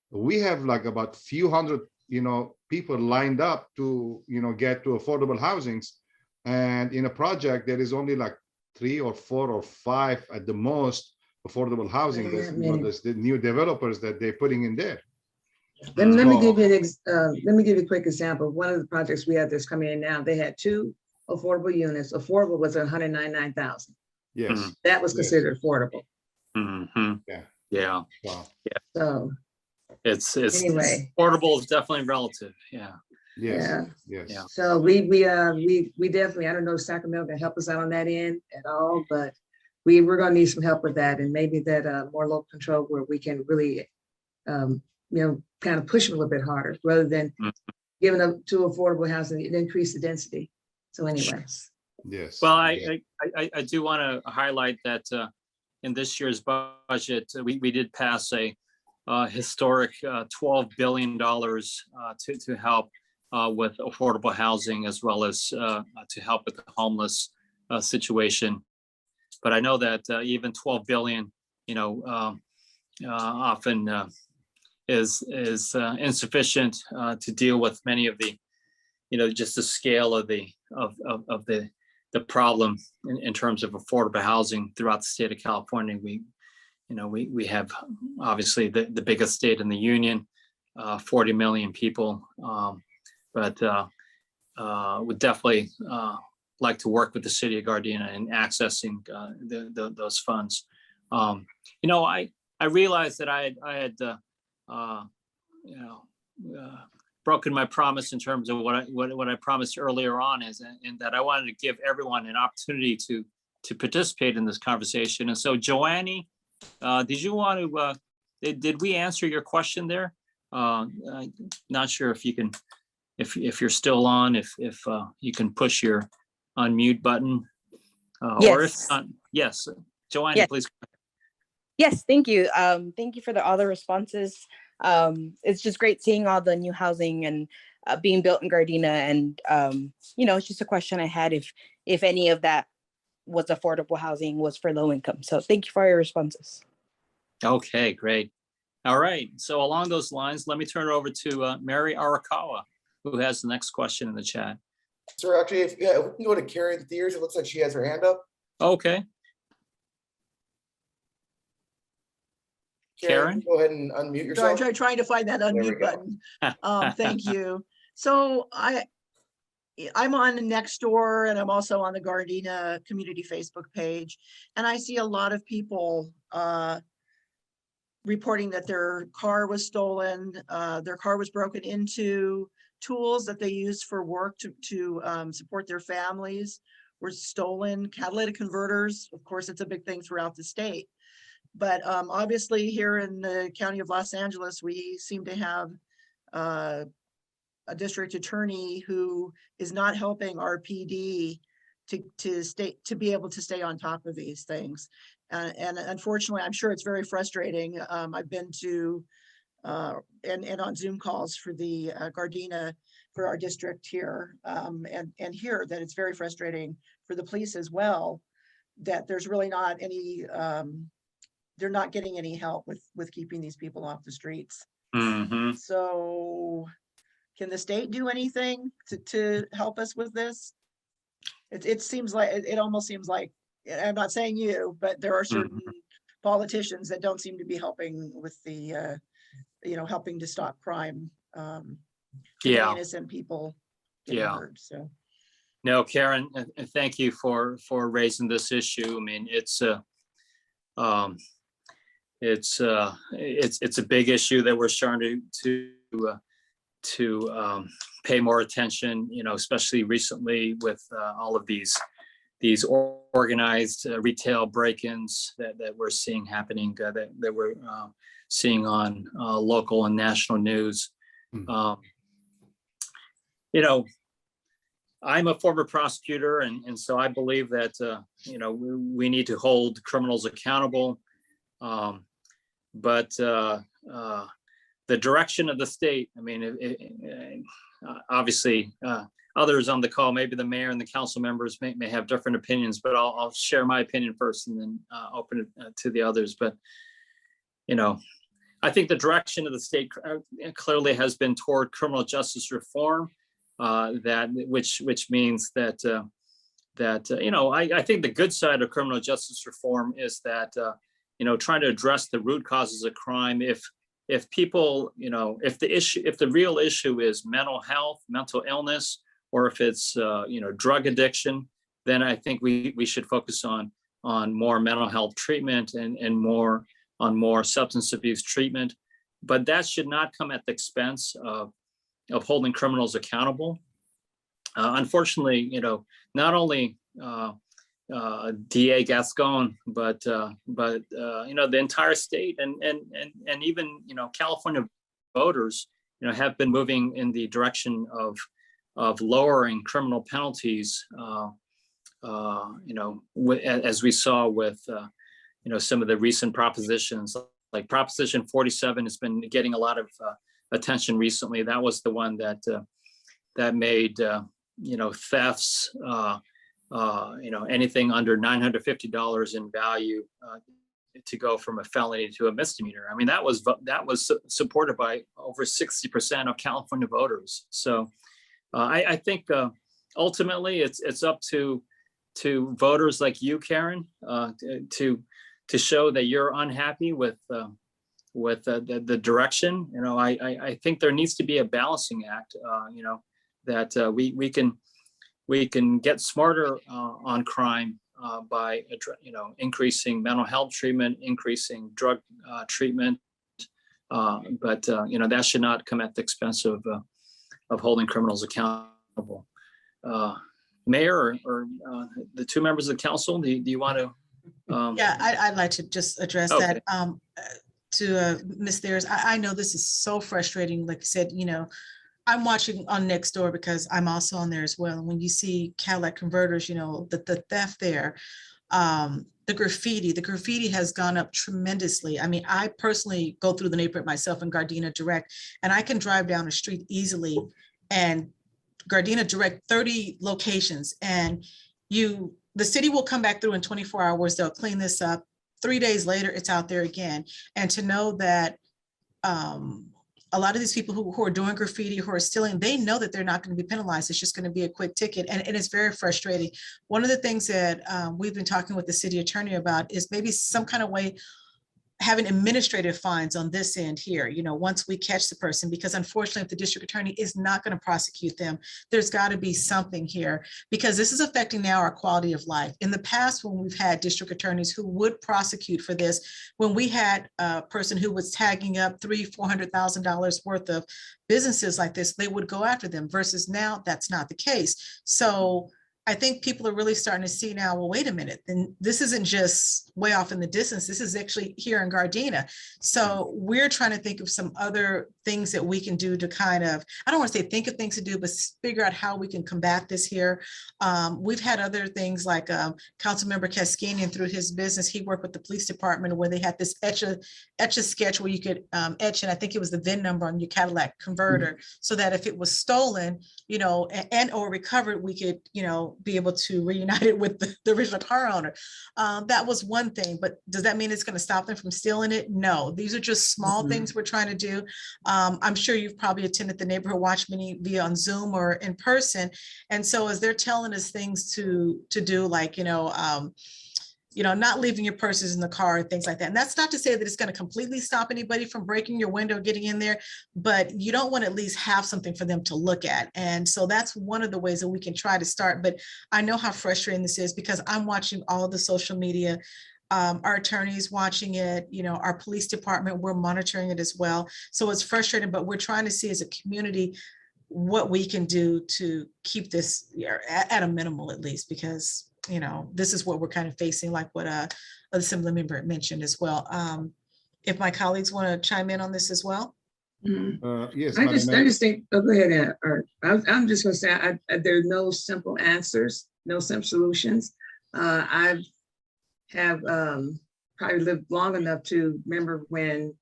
we have like about few hundred, you know, people lined up to, you know, get to affordable housings. And in a project, there is only like 3 or 4 or 5 at the most affordable housing. There's, you know, there's the new developers that they're putting in there. Let me give you a quick example. One of the projects we have that's coming in now, they had 2 affordable units. Affordable was 199,000. Yes. That was considered affordable. Mm-hmm. Yeah. Wow. So It's anyway, affordable is definitely relative. Yeah. Yes. Yeah. Yes. So we definitely, I don't know if Sacramento can help us out on that end at all, but we're gonna need some help with that, and maybe that more local control where we can really you know, kind of push them a little bit harder rather than giving up to affordable housing and increase the density. So anyway. Yes. Well, I do want to highlight that in this year's budget, we did pass a historic $12 billion to help with affordable housing, as well as to help with the homeless situation. But I know that even 12 billion, you know, often is insufficient to deal with many of the, you know, just the scale of the problem in terms of affordable housing throughout the state of California. We have obviously the biggest state in the union, 40 million people, but would definitely like to work with the city of Gardena in accessing those funds. You know, I realized that I had broken my promise in terms of what I promised earlier on, and that I wanted to give everyone an opportunity to participate in this conversation. And so, Joanne, did you want to? Did we answer your question there? Not sure if you can, if you're still on, if you can push your unmute button, or if not, yes, Joanne, Yes. please. Yes, thank you. Thank you for all the responses. It's just great seeing all the new housing and being built in Gardena. And, you know, it's just a question I had if any of that was affordable housing was for low income. So thank you for your responses. Okay, great. All right. So along those lines, let me turn it over to Mary Arakawa, who has the next question in the chat. Sir, actually, if we can go to Carrie Thiers, it looks like she has her hand up. Okay. Karen? Go ahead and unmute Sorry, yourself. trying to find that we unmute go. button. Thank you. So I'm on Nextdoor and I'm also on the Gardena community Facebook page. And I see a lot of people reporting that their car was stolen, their car was broken into, tools that they use for work to support their families were stolen, catalytic converters. Of course, it's a big thing throughout the state. But obviously here in the county of Los Angeles, we seem to have a district attorney who is not helping our PD to be able to stay on top of these things. And unfortunately, I'm sure it's very frustrating. I've been to and on Zoom calls for the Gardena for our district here, and hear that it's very frustrating for the police as well, that there's really not any, they're not getting any help with keeping these people off the streets. Mhm. So can the state do anything to help us with this? It seems like, it almost seems like, I'm not saying you, but there are certain politicians that don't seem to be helping with the, helping to stop crime. Yeah. Innocent people getting Yeah. hurt, so. No, Karen, and thank you for raising this issue. I mean, it's a big issue that we're starting to pay more attention, especially recently with all of these organized retail break-ins that we're seeing happening, that we're seeing on local and national news. I'm a former prosecutor, and so I believe that we need to hold criminals accountable. But the direction of the state, I mean, obviously, others on the call, maybe the mayor and the council members may have different opinions, but I'll share my opinion first and then open it to the others. But, I think the direction of the state clearly has been toward criminal justice reform, which means that I think the good side of criminal justice reform is that trying to address the root causes of crime. If people, if the real issue is mental health, mental illness, or if it's drug addiction, then I think we should focus on more mental health treatment and more substance abuse treatment. But that should not come at the expense of holding criminals accountable. Unfortunately, not only DA Gascon, but the entire state and even California voters have been moving in the direction of lowering criminal penalties. As we saw with some of the recent propositions, like Proposition 47 has been getting a lot of attention recently. That was the one that made thefts, anything under $950 in value to go from a felony to a misdemeanor. I mean, that was supported by over 60% of California voters. So I think ultimately it's up to voters like you, Karen, to show that you're unhappy with the direction. I think there needs to be a balancing act. That we can get smarter on crime by increasing mental health treatment, increasing drug treatment, but that should not come at the expense of holding criminals accountable. Mayor or the two members of the council, do you want to? Yeah, I'd like to just address that to Ms. Thayers. I know this is so frustrating. Like you said, I'm watching on Nextdoor because I'm also on there as well. And when you see catalytic converters, the theft there, the graffiti has gone up tremendously. I mean, I personally go through the neighborhood myself in Gardena Direct, and I can drive down the street easily and Gardena Direct 30 locations, and the city will come back through in 24 hours. They'll clean this up. 3 days later, it's out there again. And to know that a lot of these people who are doing graffiti, who are stealing, they know that they're not going to be penalized. It's just going to be a quick ticket. And it's very frustrating. One of the things that we've been talking with the city attorney about is maybe some kind of way, having administrative fines on this end here, once we catch the person, because unfortunately, if the district attorney is not going to prosecute them, there's got to be something here, because this is affecting now our quality of life. In the past, when we've had district attorneys who would prosecute for this, when we had a person who was tagging up $300,000-$400,000 worth of businesses like this, they would go after them, versus now that's not the case. So I think people are really starting to see now, well, wait a minute, then this isn't just way off in the distance. This is actually here in Gardena. So we're trying to think of some other things that we can do to kind of, I don't want to say think of things to do, but figure out how we can combat this here. We've had other things like Councilmember Kaskanian, through his business, he worked with the police department where they had this etch a sketch where you could etch, and I think it was the VIN number on your Cadillac converter, so that if it was stolen, and or recovered, we could, be able to reunite it with the original car owner. That was one thing, but does that mean it's going to stop them from stealing it? No, these are just small things we're trying to do. I'm sure you've probably attended the Neighborhood Watch many via on Zoom or in person. And so as they're telling us things to do, like, not leaving your purses in the car and things like that. And that's not to say that it's going to completely stop anybody from breaking your window, getting in there, but you don't want to at least have something for them to look at. And so that's one of the ways that we can try to start. But I know how frustrating this is, because I'm watching all the social media. Our attorneys watching it, our police department, we're monitoring it as well. So it's frustrating, but we're trying to see as a community what we can do to keep this at a minimal, at least, because this is what we're kind of facing, like what the assembly member mentioned as well. If my colleagues want to chime in on this as well. Yes. I just think, go ahead, Art. I'm just going to say, there are no simple answers, no simple solutions. I have probably lived long enough to remember when,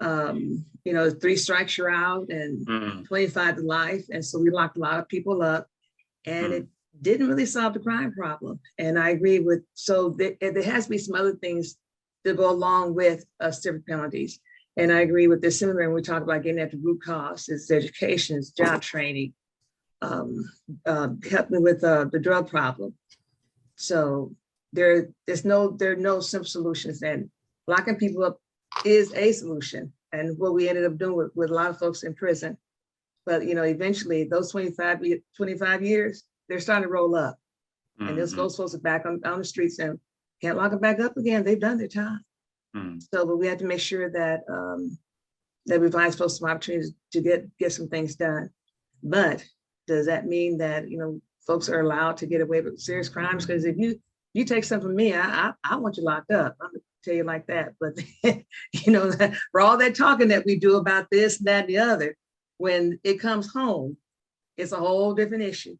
3 strikes you're out and 25 to life. And so we locked a lot of people up, and it didn't really solve the crime problem. And I agree with, so there has to be some other things to go along with civil penalties. And I agree with this similar when we talk about getting at the root cause, it's education, it's job training, helping with the drug problem. So there are no simple solutions, and locking people up is a solution. And what we ended up doing with a lot of folks in prison. But eventually those 25 years, they're starting to roll up. And those folks are back on the streets and can't lock them back up again. They've done their time. So, but we have to make sure that that we provide folks some opportunities to get some things done. But does that mean that folks are allowed to get away with serious crimes? Because if you take something from me, I want you locked up. I'm gonna tell you like that. But for all that talking that we do about this, that, and the other, when it comes home, it's a whole different issue.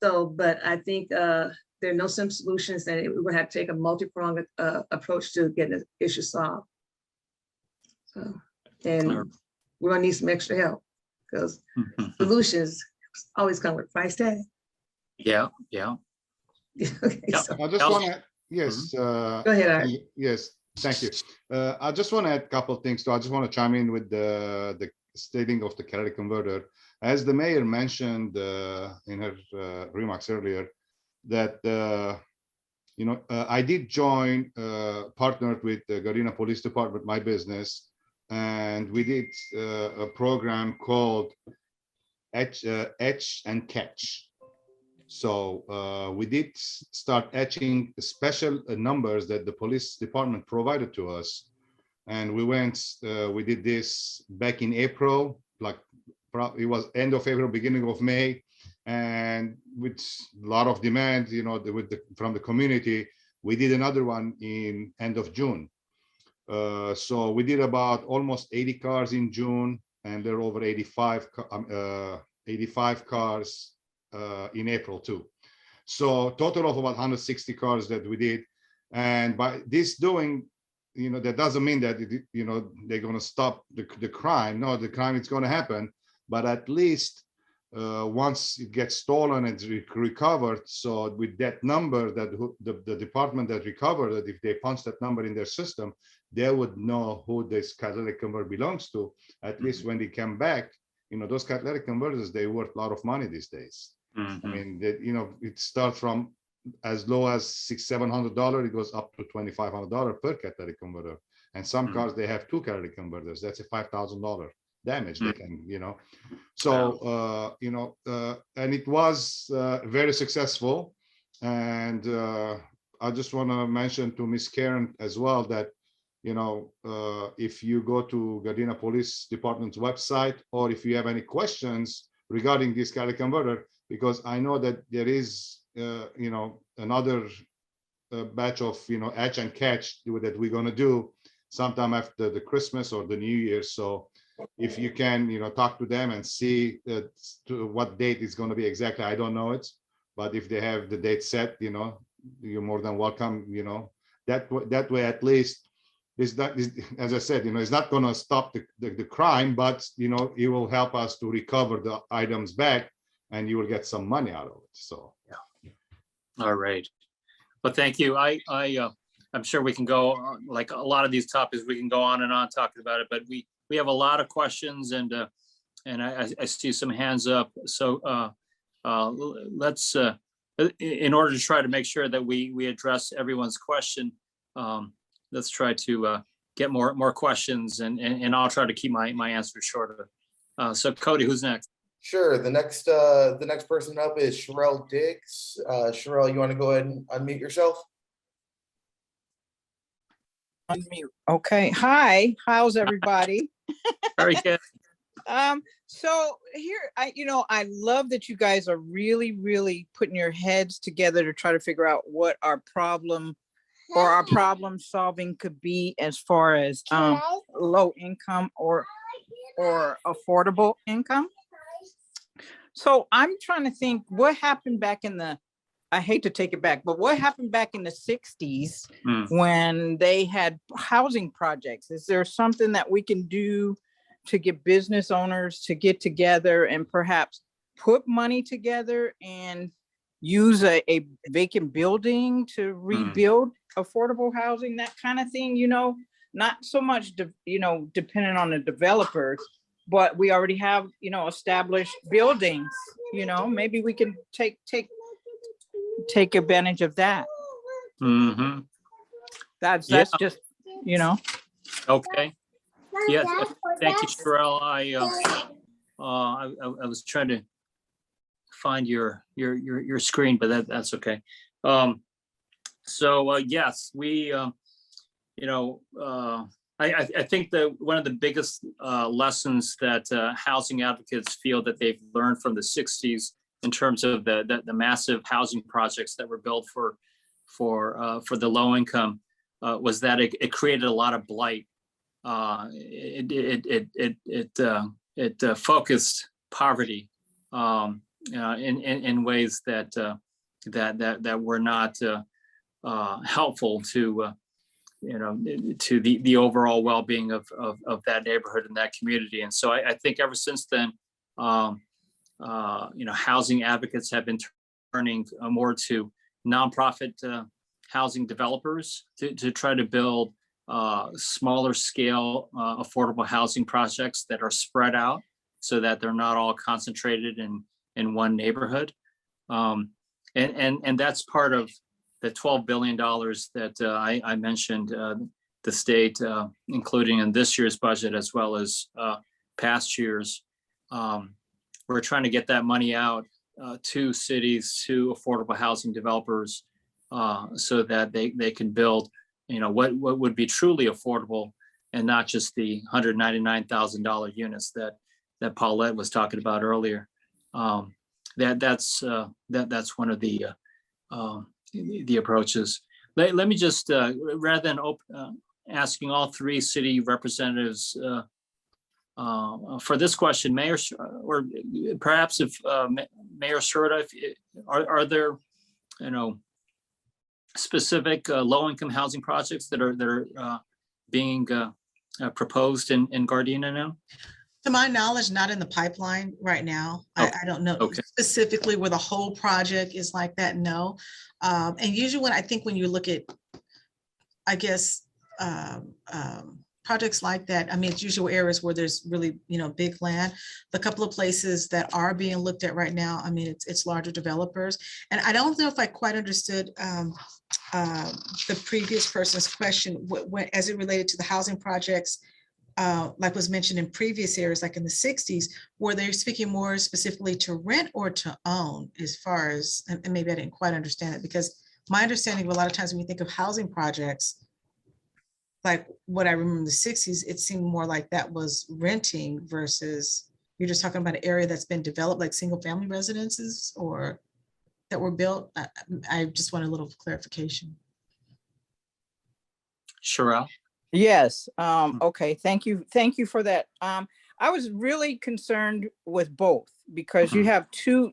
So, but I think there are no simple solutions, and we would have to take a multi-pronged approach to getting the issue solved. So, and we're gonna need some extra help, because solutions always come with price tag. Yeah. Okay, so I just want to, yes. go ahead, Art. Yes, thank you. I just want to add a couple of things. So I just want to chime in with the stating of the catalytic converter. As the mayor mentioned in her remarks earlier, that I did join, partnered with the Gardena Police Department, my business, and we did a program called Etch and Catch. So we did start etching special numbers that the police department provided to us, and we did this back in April, like it was end of April, beginning of May, and with a lot of demand, from the community, we did another one in end of June. So we did about almost 80 cars in June, and there are over 85 cars in April too. So total of about 160 cars that we did. And by this doing, that doesn't mean that they're going to stop the crime. No, the crime is going to happen, but at least once it gets stolen and it's recovered, so with that number, that the department that recovered it, if they punch that number in their system, they would know who this catalytic converter belongs to. At least when they come back, those catalytic converters, they worth a lot of money these days. I mean, it starts from as low as $600-700. It goes up to $2,500 per catalytic converter. And some cars, they have 2 catalytic converters. That's a $5,000 damage they can, So, and it was very successful. And I just want to mention to Miss Karen as well that, if you go to Gardena Police Department's website, or if you have any questions regarding this catalytic converter, because I know that there is, another batch of, etch and catch that we're going to do sometime after the Christmas or the New Year. So if you can, talk to them and see to what date it's going to be exactly, I don't know it, but if they have the date set, you're more than welcome, that way at least as I said, it's not going to stop the crime, but, it will help us to recover the items back and you will get some money out of it. So, yeah. All right. Well, thank you. I'm sure we can go, like a lot of these topics, we can go on and on talking about it, but we have a lot of questions and I see some hands up. So let's, in order to try to make sure that we address everyone's question, let's try to get more questions and I'll try to keep my answers shorter. So Cody, who's next? Sure. The next person up is Sherelle Diggs. Sherelle, you want to go ahead and unmute yourself? Unmute. Okay. Hi. How's everybody? Very good. So here, I love that you guys are really putting your heads together to try to figure out what our problem or our problem solving could be as far as low income or affordable income. So I'm trying to think what happened back in I hate to take it back, but what happened back in the 60s when they had housing projects? Is there something that we can do to get business owners to get together and perhaps put money together and use a vacant building to rebuild affordable housing, that kind of thing, not so much, dependent on the developers, but we already have, established buildings, maybe we can take advantage of that. Mm-hmm. That's just, Okay. Yes. Thank you, Sherelle. I was trying to find your screen, but that's okay. So yes, we, I think that one of the biggest lessons that housing advocates feel that they've learned from the 60s in terms of the massive housing projects that were built for the low income was that it created a lot of blight. It focused poverty in ways that were not helpful to to the overall well-being of that neighborhood and that community. And so I think ever since then, housing advocates have been turning more to nonprofit housing developers to try to build smaller scale affordable housing projects that are spread out so that they're not all concentrated in one neighborhood. And that's part of the $12 billion that I mentioned the state, including in this year's budget as well as past years. We're trying to get that money out to cities, to affordable housing developers, so that they can build, what would be truly affordable and not just the $199,000 units that Paulette was talking about earlier. That's one of the approaches. Let me just, rather than asking all three city representatives for this question, Mayor, or perhaps if Mayor Serta, are there, specific low-income housing projects that are being proposed in Gardena now? To my knowledge, not in the pipeline right now. Okay. I don't know specifically where the whole project is like that, no. And usually when you look at, I guess, projects like that, I mean, it's usually areas where there's really, big land. The couple of places that are being looked at right now, I mean, it's larger developers. And I don't know if I quite understood the previous person's question, as it related to the housing projects, like was mentioned in previous areas, like in the 60s, were they speaking more specifically to rent or to own, as far as, and maybe I didn't quite understand it, because my understanding of a lot of times when you think of housing projects, like what I remember in the 60s, it seemed more like that was renting versus you're just talking about an area that's been developed, like single family residences or that were built. I just want a little clarification. Sherelle? Yes, okay, thank you for that. I was really concerned with both because you have two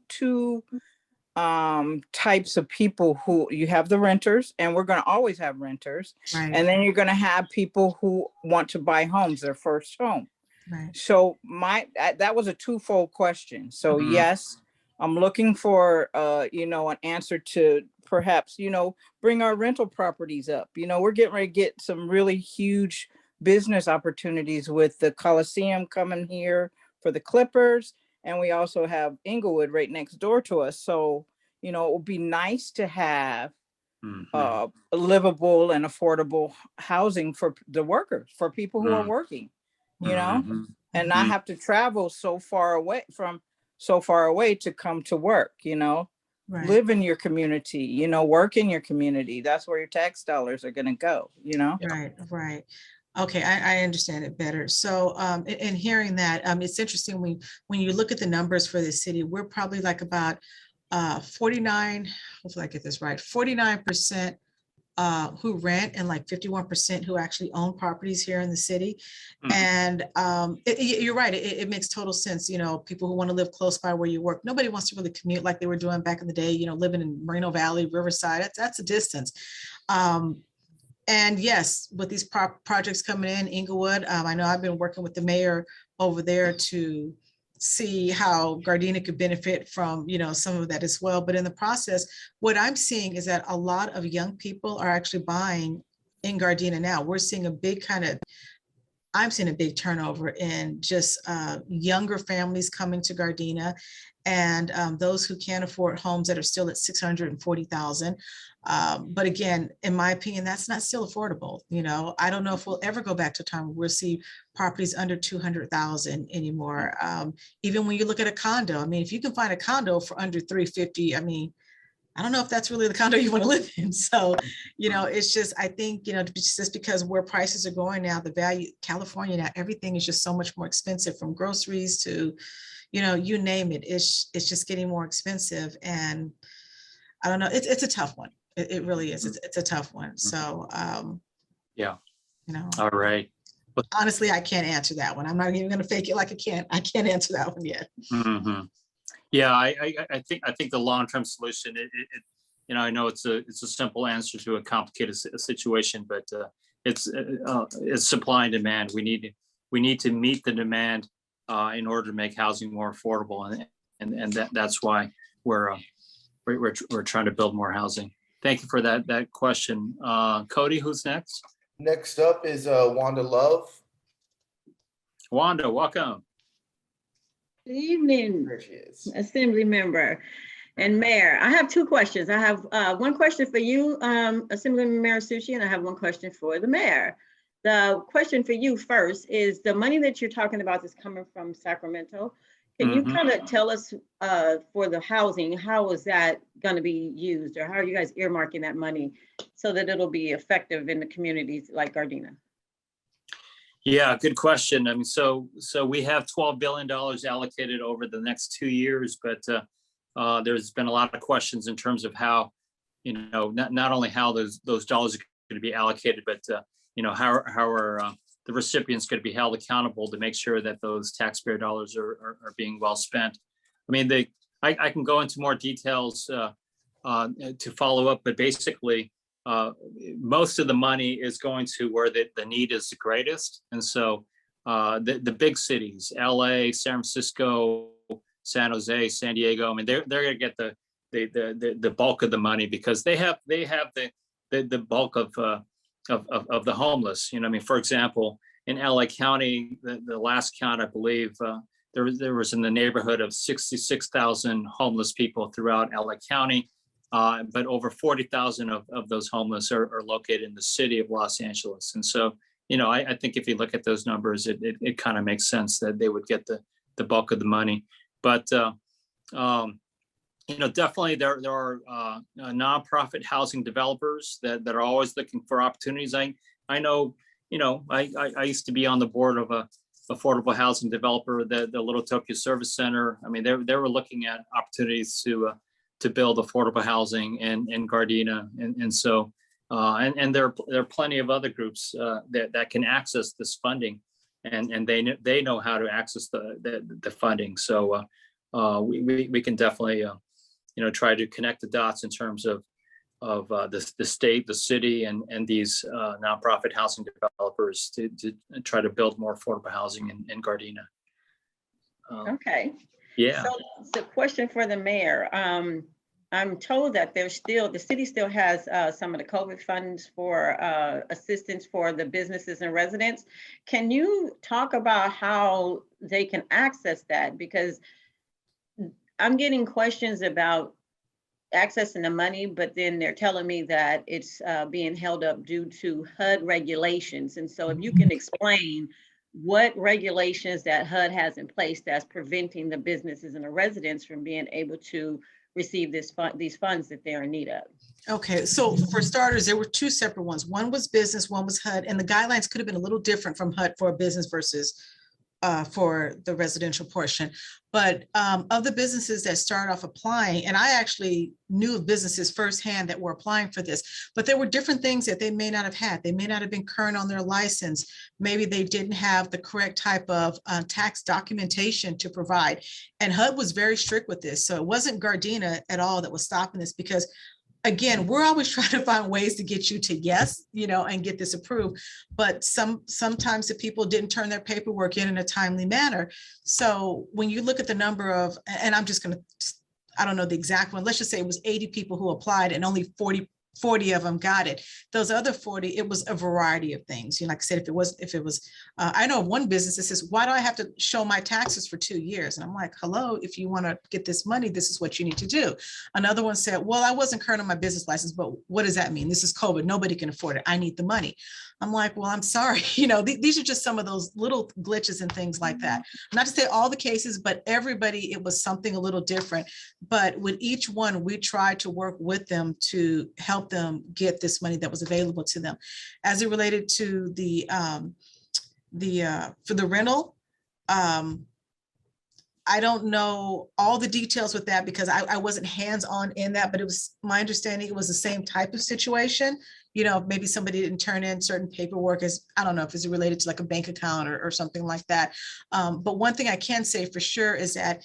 types of people. Who you have the renters, and we're going to always have renters, Right. and then you're going to have people who want to buy homes, their first home. Right. So that was a twofold question. So yes, I'm looking for an answer to perhaps bring our rental properties up. We're getting ready to get some really huge business opportunities with the Coliseum coming here for the Clippers, and we also have Inglewood right next door to us. So it would be nice to have livable and affordable housing for the workers, for people who are working, and not have to travel so far away to come to work, Right. live in your community, work in your community. That's where your tax dollars are going to go, Right. Okay, I understand it better. So in hearing that, it's interesting when you look at the numbers for the city, we're probably like about 49, hopefully I get this right, 49% who rent and like 51% who actually own properties here in the city. And you're right, it makes total sense. People who want to live close by where you work, nobody wants to really commute like they were doing back in the day, living in Moreno Valley, Riverside, that's a distance. And yes, with these projects coming in Inglewood, I know I've been working with the mayor over there to see how Gardena could benefit from, some of that as well. But in the process, what I'm seeing is that a lot of young people are actually buying in Gardena now. We're seeing I'm seeing a big turnover in just younger families coming to Gardena, and those who can't afford homes that are still at $640,000. But again, in my opinion, that's not still affordable. I don't know if we'll ever go back to a time where we'll see properties under 200,000 anymore. Even when you look at a condo, I mean, if you can find a condo for under 350, I mean, I don't know if that's really the condo you want to live in. So, it's just, I think, just because where prices are going now, the value, California now, everything is just so much more expensive, from groceries to, you name it. It's just getting more expensive. And I don't know, it's a tough one. It really is. It's a tough one. So, Yeah. All right. Honestly, I can't answer that one. I'm not even going to fake it like I can't answer that one yet. Yeah, I think the long-term solution, I know it's a simple answer to a complicated situation, but it's supply and demand. We need to meet the demand in order to make housing more affordable, and that's why we're trying to build more housing. Thank you for that question. Cody, who's next? Next up is Wanda Love. Wanda, welcome. Good evening, There she is. Assembly Member and Mayor. I have two questions. I have one question for you, Assemblyman Mayor Suchi, and I have one question for the mayor. The question for you first is the money that you're talking about is coming from Sacramento. Can you kind of tell us for the housing, how is that going to be used, or how are you guys earmarking that money so that it'll be effective in the communities like Gardena? Yeah, good question. I mean, so we have $12 billion allocated over the next 2 years, but there's been a lot of questions in terms of how, not only how those dollars are going to be allocated, but how are the recipients going to be held accountable to make sure that those taxpayer dollars are being well spent. I mean, I can go into more details to follow up, but basically, most of the money is going to where the need is the greatest. And so the big cities, LA, San Francisco, San Jose, San Diego, I mean, they're going to get the bulk of the money because they have the bulk of the homeless. I mean, for example, in LA County, the last count, I believe, there was in the neighborhood of 66,000 homeless people throughout LA County. But over 40,000 of those homeless are located in the city of Los Angeles. And so, I think if you look at those numbers, it kind of makes sense that they would get the bulk of the money. But, definitely there are nonprofit housing developers that are always looking for opportunities. I know, I used to be on the board of a affordable housing developer, the Little Tokyo Service Center. I mean, they were looking at opportunities to build affordable housing in Gardena. And so, and there are plenty of other groups that can access this funding, and they know how to access the funding. So we can definitely, try to connect the dots in terms of the state, the city, and these nonprofit housing developers to try to build more affordable housing in Gardena. Okay. Yeah. So it's a question for the mayor. I'm told that the city still has some of the COVID funds for assistance for the businesses and residents. Can you talk about how they can access that? Because I'm getting questions about accessing the money, but then they're telling me that it's being held up due to HUD regulations. And so if you can explain what regulations that HUD has in place that's preventing the businesses and the residents from being able to receive these funds that they're in need of. Okay, so for starters, there were two separate ones. One was business, one was HUD, and the guidelines could have been a little different from HUD for a business versus for the residential portion. But of the businesses that started off applying, and I actually knew of businesses firsthand that were applying for this, but there were different things that they may not have had. They may not have been current on their license. Maybe they didn't have the correct type of tax documentation to provide. And HUD was very strict with this. So it wasn't Gardena at all that was stopping this, because again, we're always trying to find ways to get you to yes, and get this approved. But sometimes the people didn't turn their paperwork in a timely manner. So when you look at the number of, and I'm just going to, I don't know the exact one, let's just say it was 80 people who applied and only 40 of them got it. Those other 40, it was a variety of things. Like I said, if it was, I know of one business that says, why do I have to show my taxes for 2 years? And I'm like, hello, if you want to get this money, this is what you need to do. Another one said, well, I wasn't current on my business license, but what does that mean? This is COVID. Nobody can afford it. I need the money. I'm like, well, I'm sorry. These are just some of those little glitches and things like that. Not to say all the cases, but everybody, it was something a little different. But with each one, we tried to work with them to help them get this money that was available to them. As it related to for the rental, I don't know all the details with that because I wasn't hands-on in that, but it was my understanding it was the same type of situation. Maybe somebody didn't turn in certain paperwork, as I don't know if it's related to like a bank account or something like that. But one thing I can say for sure is that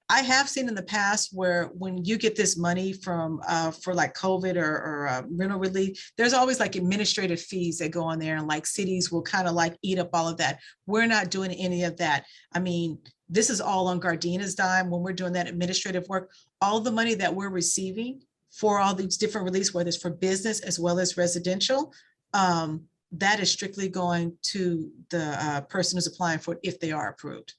I have seen in the past where when you get this money from for like COVID or rental relief, there's always like administrative fees that go on there, and like cities will kind of like eat up all of that. We're not doing any of that. I mean, this is all on Gardena's dime when we're doing that administrative work. All the money that we're receiving for all these different reliefs, whether it's for business as well as residential, that is strictly going to the person who's applying for it if they are approved.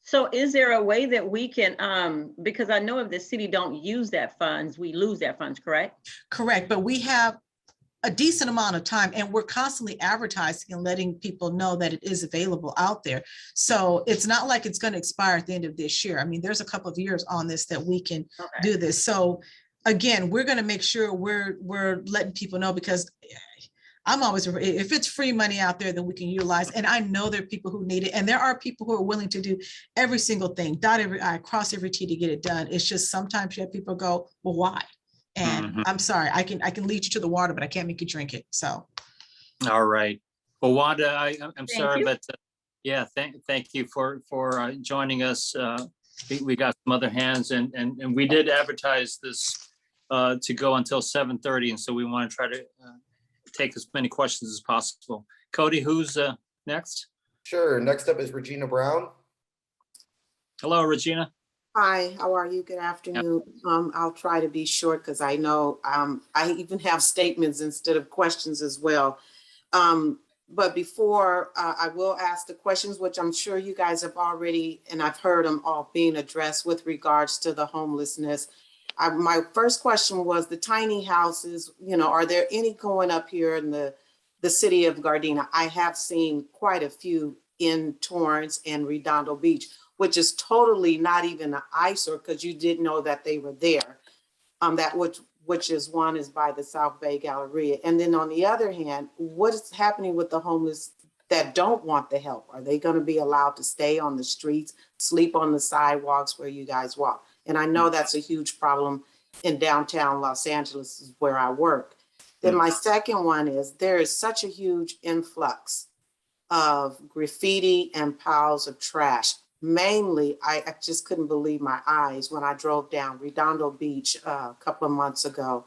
So is there a way that we can, because I know if the city don't use that funds, we lose that funds, correct? Correct, but we have a decent amount of time and we're constantly advertising and letting people know that it is available out there. So it's not like it's going to expire at the end of this year. I mean, there's a couple of years on this that we can do this. So again, we're going to make sure we're letting people know, because I'm always, if it's free money out there that we can utilize, and I know there are people who need it, and there are people who are willing to do every single thing, dot every I, cross every T to get it done. It's just sometimes you have people go, well, why? And I'm sorry, I can lead you to the water, but I can't make you drink it. So. All right. Well, Wanda, I'm sorry, you. but yeah, thank you for joining us. We got some other hands, and we did advertise this to go until 7:30, and so we want to try to take as many questions as possible. Cody, who's next? Sure. Next up is Regina Brown. Hello, Regina. Hi, how are you? Good afternoon. I'll try to be short because I know I even have statements instead of questions as well. But before I will ask the questions, which I'm sure you guys have already, and I've heard them all being addressed with regards to the homelessness. My first question was the tiny houses, you know, are there any going up here in the city of Gardena? I have seen quite a few in Torrance and Redondo Beach, which is totally not even an eyesore because you didn't know that they were there. That which is one is by the South Bay Galleria. And then on the other hand, what is happening with the homeless that don't want the help? Are they going to be allowed to stay on the streets, sleep on the sidewalks where you guys walk? And I know that's a huge problem in downtown Los Angeles, is where I work. Then my second one is there is such a huge influx of graffiti and piles of trash. Mainly, I just couldn't believe my eyes when I drove down Redondo Beach a couple of months ago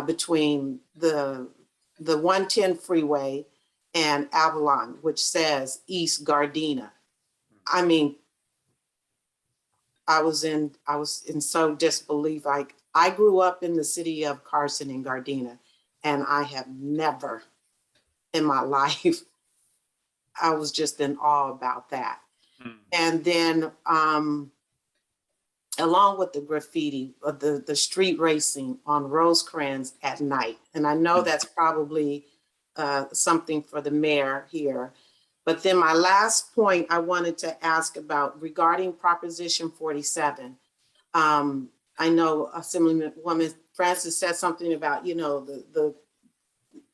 between the 110 freeway and Avalon, which says East Gardena. I mean, I was in so disbelief. Like, I grew up in the city of Carson and Gardena, and I have never in my life, I was just in awe about that. And then along with the graffiti, the street racing on Rosecrans at night. And I know that's probably something for the mayor here. But then my last point I wanted to ask about regarding Proposition 47. I know Assemblywoman Francis said something about, you know, the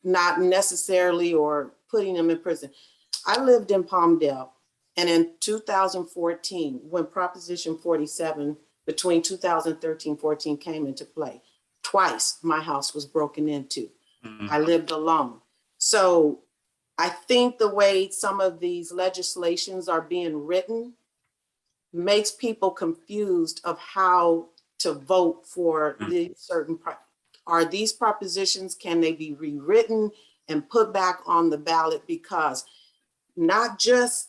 not necessarily or putting them in prison. I lived in Palmdale. And in 2014, when Proposition 47 between 2013-14 came into play, twice my house was broken into. I lived alone. So I think the way some of these legislations are being written makes people confused of how to vote for these certain, are these propositions, can they be rewritten and put back on the ballot? Because not just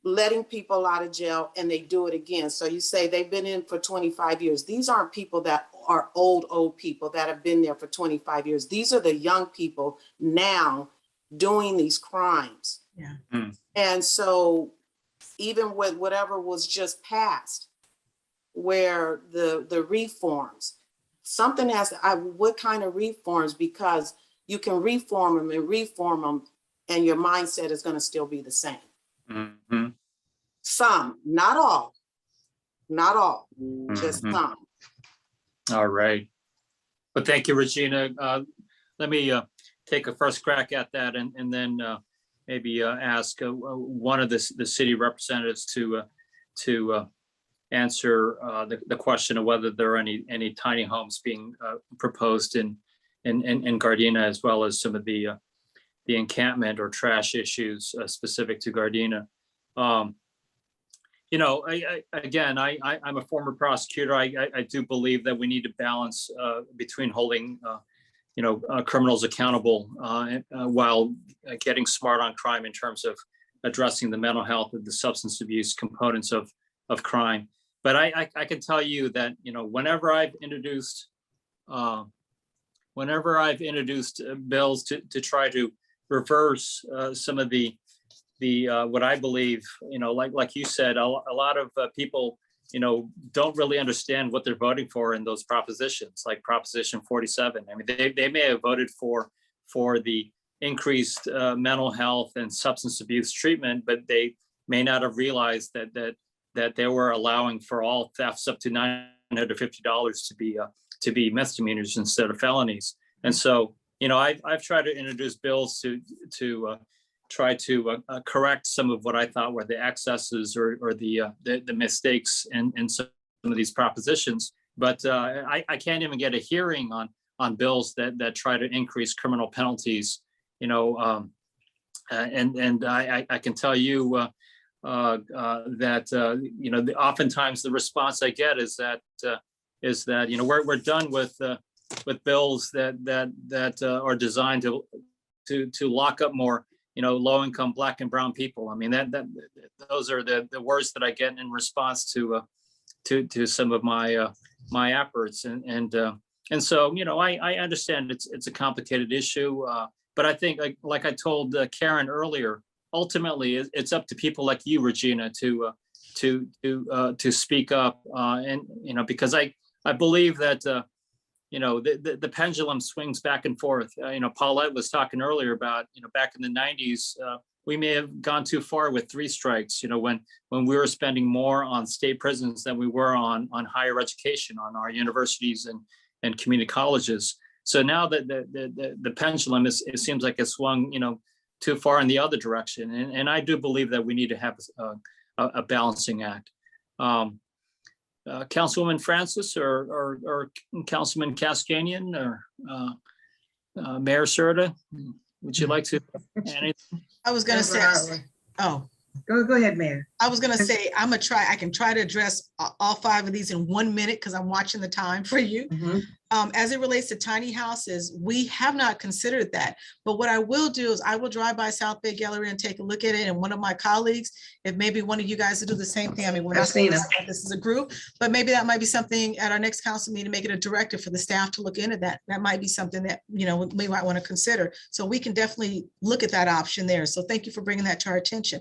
letting people out of jail and they do it again. So you say they've been in for 25 years. These aren't people that are old people that have been there for 25 years. These are the young people now doing these crimes. Yeah. And so even with whatever was just passed, where the reforms, something has to, what kind of reforms? Because you can reform them and your mindset is going to still be the same. Some, not all, just some. All right. But thank you, Regina. Let me take a first crack at that and then maybe ask one of the city representatives to answer the question of whether there are any tiny homes being proposed in Gardena, as well as some of the encampment or trash issues specific to Gardena. You know, I'm a former prosecutor. I do believe that we need to balance between holding, criminals accountable while getting smart on crime in terms of addressing the mental health and the substance abuse components of crime. But I can tell you that, you know, whenever I've introduced bills to try to reverse some of the what I believe, you know, like you said, a lot of people, you know, don't really understand what they're voting for in those propositions, like Proposition 47. I mean, they may have voted for the increased mental health and substance abuse treatment, but they may not have realized that they were allowing for all thefts up to $950 to be misdemeanors instead of felonies. And so, you know, I've tried to introduce bills to try to correct some of what I thought were the excesses or the mistakes in some of these propositions. But I can't even get a hearing on bills that try to increase criminal penalties. You know, and I can tell you that you know, oftentimes the response I get is that you know, we're done with bills that are designed to lock up more, you know, low-income Black and brown people. I mean, those are the words that I get in response to some of my efforts, and so, you know, I understand it's a complicated issue, But I think like I told Karen earlier, ultimately it's up to people like you, Regina, to speak up. And, you know, because I believe that, you know, the pendulum swings back and forth. You know, Paulette was talking earlier about, you know, back in the 90s, we may have gone too far with 3 strikes, you know, when we were spending more on state prisons than we were on higher education, on our universities and community colleges. So now that the pendulum it seems like it's swung, you know, too far in the other direction. And I do believe that we need to have a balancing act. Councilwoman Francis or Councilman Cascanian or Mayor Serta, would you like to add anything? I was gonna say, oh, Go ahead, Mayor. I was gonna say, I can try to address all 5 of these in 1 minute because I'm watching the time for you. As it relates to tiny houses, we have not considered that. But what I will do is I will drive by South Bay Gallery and take a look at it. And one of my colleagues, if maybe one of you guys will do the same thing. I mean, we're not saying this is a group, but maybe that might be something at our next council meeting, make it a directive for the staff to look into that. That might be something that, you know, we might want to consider. So we can definitely look at that option there. So thank you for bringing that to our attention.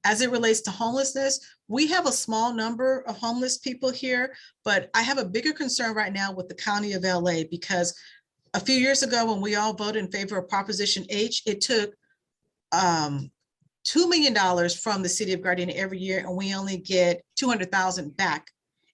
As it relates to homelessness, we have a small number of homeless people here, but I have a bigger concern right now with the County of LA because a few years ago when we all voted in favor of Proposition H, it took $2 million from the city of Gardena every year, and we only get 200,000 back.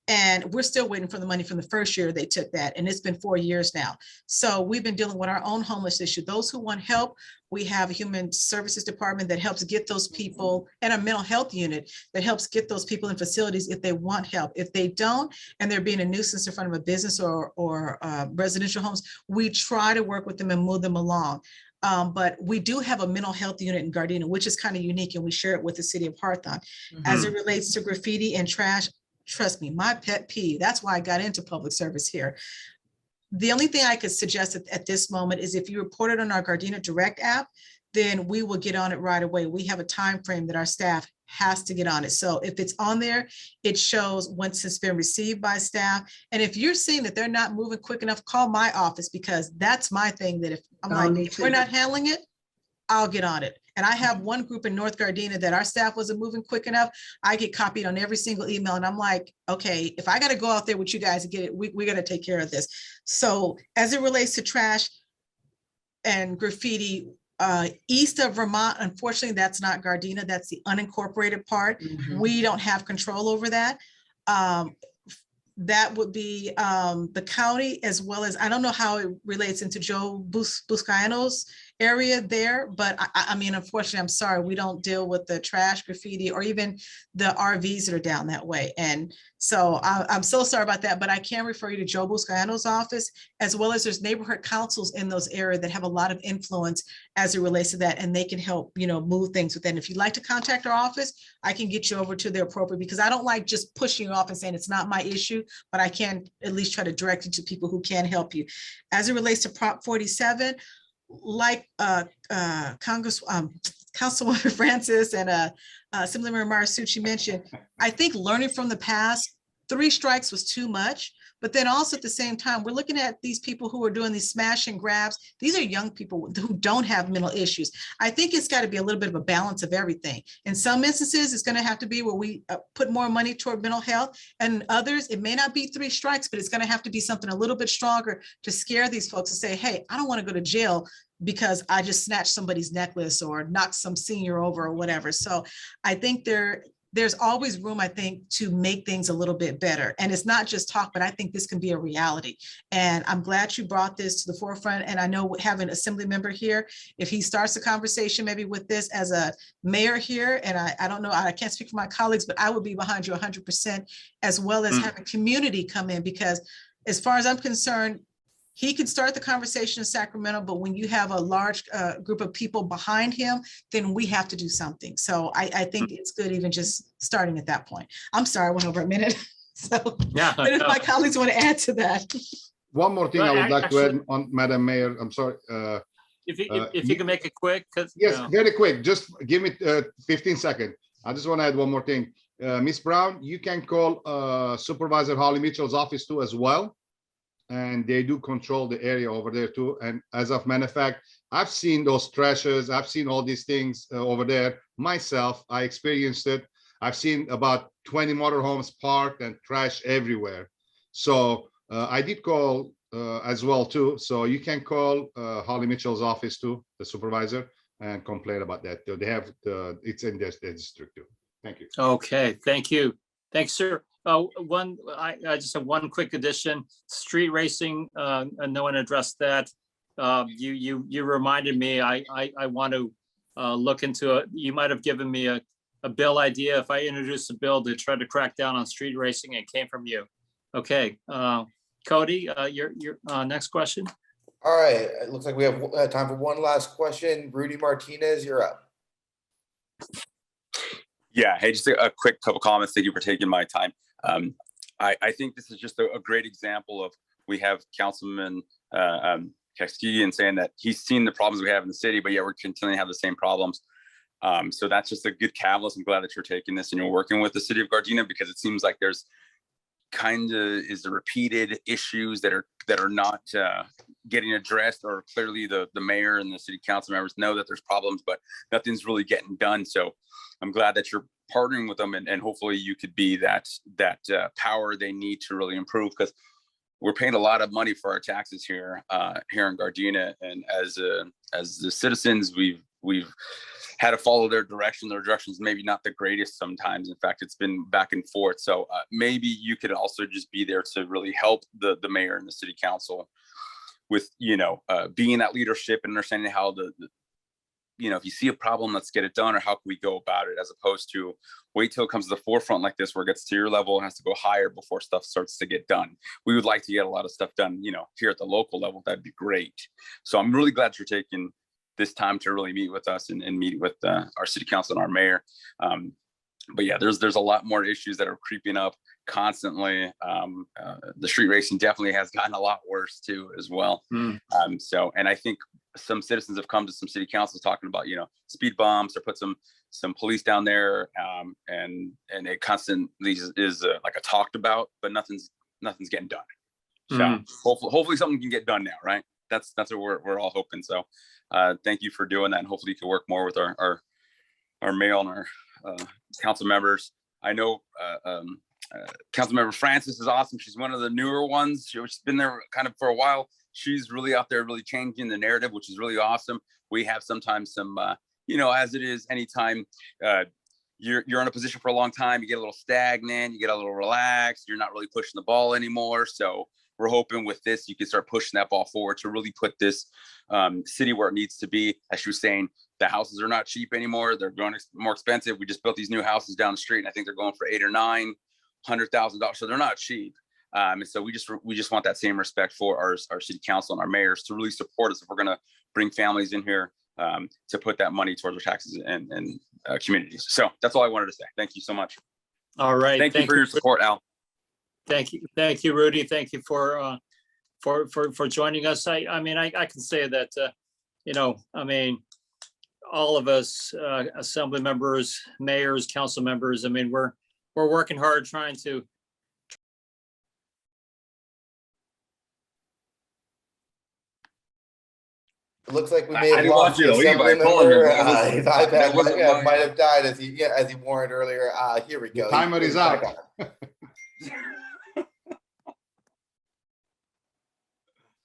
And we're still waiting for the money from the first year they took that, and it's been 4 years now. So we've been dealing with our own homeless issue. Those who want help, we have a human services department that helps get those people, and a mental health unit that helps get those people in facilities if they want help. If they don't, and they're being a nuisance in front of a business or residential homes, we try to work with them and move them along. But we do have a mental health unit in Gardena, which is kind of unique, and we share it with the city of Hawthorne. As it relates to graffiti and trash, trust me, my pet peeve, that's why I got into public service here. The only thing I could suggest at this moment is if you report it on our Gardena Direct app, then we will get on it right away. We have a time frame that our staff has to get on it. So if it's on there, it shows once it's been received by staff. And if you're seeing that they're not moving quick enough, call my office, because that's my thing, that if I'm like, if we're not handling it, I'll get on it. And I have one group in North Gardena that our staff wasn't moving quick enough. I get copied on every single email, and I'm like, okay, if I got to go out there with you guys to get it, we got to take care of this. So as it relates to trash and graffiti, east of Vermont, unfortunately, that's not Gardena. That's the unincorporated part. We don't have control over that. That would be the county, as well as, I don't know how it relates into Joe Buscaino's area there, but I mean, unfortunately, I'm sorry, we don't deal with the trash, graffiti, or even the RVs that are down that way. And so I'm so sorry about that, but I can refer you to Joe Buscaino's office, as well as there's neighborhood councils in those areas that have a lot of influence as it relates to that, and they can help, you know, move things with that. And if you'd like to contact our office, I can get you over to the appropriate, because I don't like just pushing you off and saying it's not my issue, but I can at least try to direct you to people who can help you. As it relates to Prop 47, like Councilwoman Francis and Assemblymember Marsucci mentioned, I think learning from the past, 3 strikes was too much. But then also at the same time, we're looking at these people who are doing these smash and grabs. These are young people who don't have mental issues. I think it's got to be a little bit of a balance of everything. In some instances, it's going to have to be where we put more money toward mental health, and others, it may not be 3 strikes, but it's going to have to be something a little bit stronger to scare these folks and say, hey, I don't want to go to jail because I just snatched somebody's necklace or knocked some senior over or whatever. So I think there's always room, I think, to make things a little bit better. And it's not just talk, but I think this can be a reality. And I'm glad you brought this to the forefront. And I know having Assembly member here, if he starts a conversation maybe with this as a mayor here, and I don't know, I can't speak for my colleagues, but I would be behind you 100%, as well as having community come in, because as far as I'm concerned, he could start the conversation in Sacramento, but when you have a large group of people behind him, then we have to do something. So I think it's good even just starting at that point. I'm sorry, I went over a minute. So Yeah, but if my colleagues want to add to that. One more thing I would like to add on, Madam Mayor, I'm sorry. If you can make it quick, because yes, very quick, just give me 15 seconds. I just want to add one more thing. Ms. Brown, you can call Supervisor Holly Mitchell's office too as well. And they do control the area over there too. And as of matter of fact, I've seen those trashes. I've seen all these things over there myself. I experienced it. I've seen about 20 motorhomes parked and trash everywhere. So I did call as well too. So you can call Holly Mitchell's office too, the supervisor, and complain about that. They have it's in their district too. Thank you. Okay, thank you. Thanks, sir. I just have one quick addition. Street racing, and no one addressed that. You reminded me, I want to look into it. You might have given me a bill idea if I introduced a bill to try to crack down on street racing. It came from you. Okay, Cody, your next question. All right, it looks like we have time for one last question. Rudy Martinez, you're up. Yeah, hey, just a quick couple comments. Thank you for taking my time. I think this is just a great example of, we have Councilman Kaskigian saying that he's seen the problems we have in the city, but yet we're continuing to have the same problems. So that's just a good catalyst. I'm glad that you're taking this and you're working with the city of Gardena, because it seems like there's kind of is the repeated issues that are not getting addressed, or clearly the mayor and the city council members know that there's problems, but nothing's really getting done. So I'm glad that you're partnering with them, and hopefully you could be that power they need to really improve, because we're paying a lot of money for our taxes here in Gardena, and as the citizens, we've had to follow their direction. Their direction's maybe not the greatest sometimes. In fact, it's been back and forth. So maybe you could also just be there to really help the mayor and the city council with, being that leadership and understanding how if you see a problem, let's get it done, or how can we go about it, as opposed to wait till it comes to the forefront like this, where it gets to your level and has to go higher before stuff starts to get done. We would like to get a lot of stuff done, here at the local level. That'd be great. So I'm really glad you're taking this time to really meet with us and meet with our city council and our mayor. But yeah, there's a lot more issues that are creeping up constantly. The street racing definitely has gotten a lot worse too, as well. And I think some citizens have come to some city councils talking about, speed bumps, or put some police down there. And it constantly is like a talked about, but nothing's getting done. So hopefully something can get done now, right? That's what we're all hoping. So thank you for doing that, and hopefully you can work more with our mayor and our council members. I know Councilmember Francis is awesome. She's one of the newer ones. She's been there kind of for a while. She's really out there, really changing the narrative, which is really awesome. We have sometimes some, as it is, anytime you're in a position for a long time, you get a little stagnant, you get a little relaxed, you're not really pushing the ball anymore. So we're hoping with this, you can start pushing that ball forward to really put this city where it needs to be. As she was saying, the houses are not cheap anymore. They're going more expensive. We just built these new houses down the street, and I think they're going for $800,000 or $900,000. So they're not cheap. And so we just want that same respect for our city council and our mayors to really support us if we're going to bring families in here to put that money towards our taxes and communities. So that's all I wanted to say. Thank you so much. All right. Thank you for your support, Al. Thank you, Rudy. Thank you for joining us. I can say that all of us, assembly members, mayors, council members, we're working hard trying to. It looks like we may have didn't lost want you the to leave. assembly I member. apologize. His That iPad wasn't mine. might have died as he warned earlier. Here we go. The timer is out.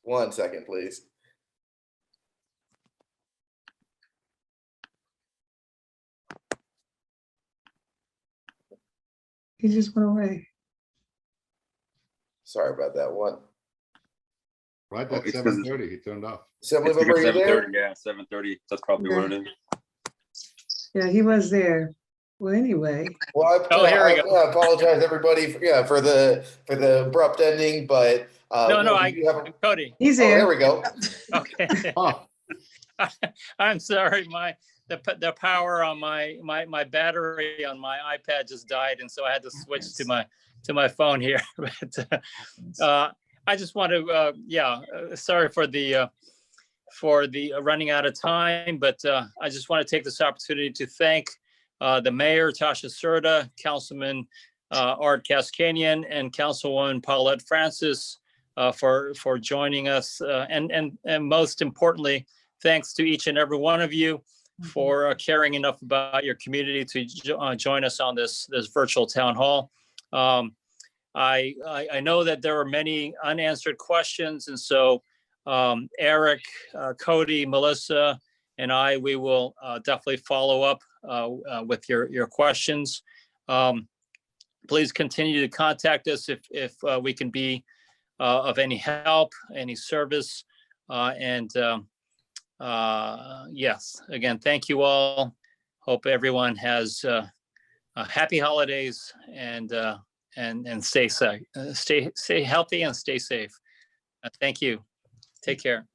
One second, please. He just went away. Sorry about that one. Right Oh, at it's 7:30, he turned off. Assembly It's member, are you there? 7:30. Yeah, 7:30. That's probably what it is. Yeah, he was there. Well, anyway. Well, I apologize everybody for the abrupt ending, but Cody. He's Oh, there. there we go. Okay. Oh, I'm sorry, the power on my battery on my iPad just died, and so I had to switch to my phone here. But I just want to sorry for the running out of time, but I just want to take this opportunity to thank the mayor, Tasha Serta, Councilman Art Kaskanian, and Councilwoman Paulette Francis for joining us, and most importantly, thanks to each and every one of you for caring enough about your community to join us on this virtual town hall. I know that there are many unanswered questions, and so Eric, Cody, Melissa, and we will definitely follow up with your questions. Please continue to contact us if we can be of any help, any service, yes, again, thank you all. Hope everyone has happy holidays and stay safe, stay healthy and stay safe. Thank you. Take care.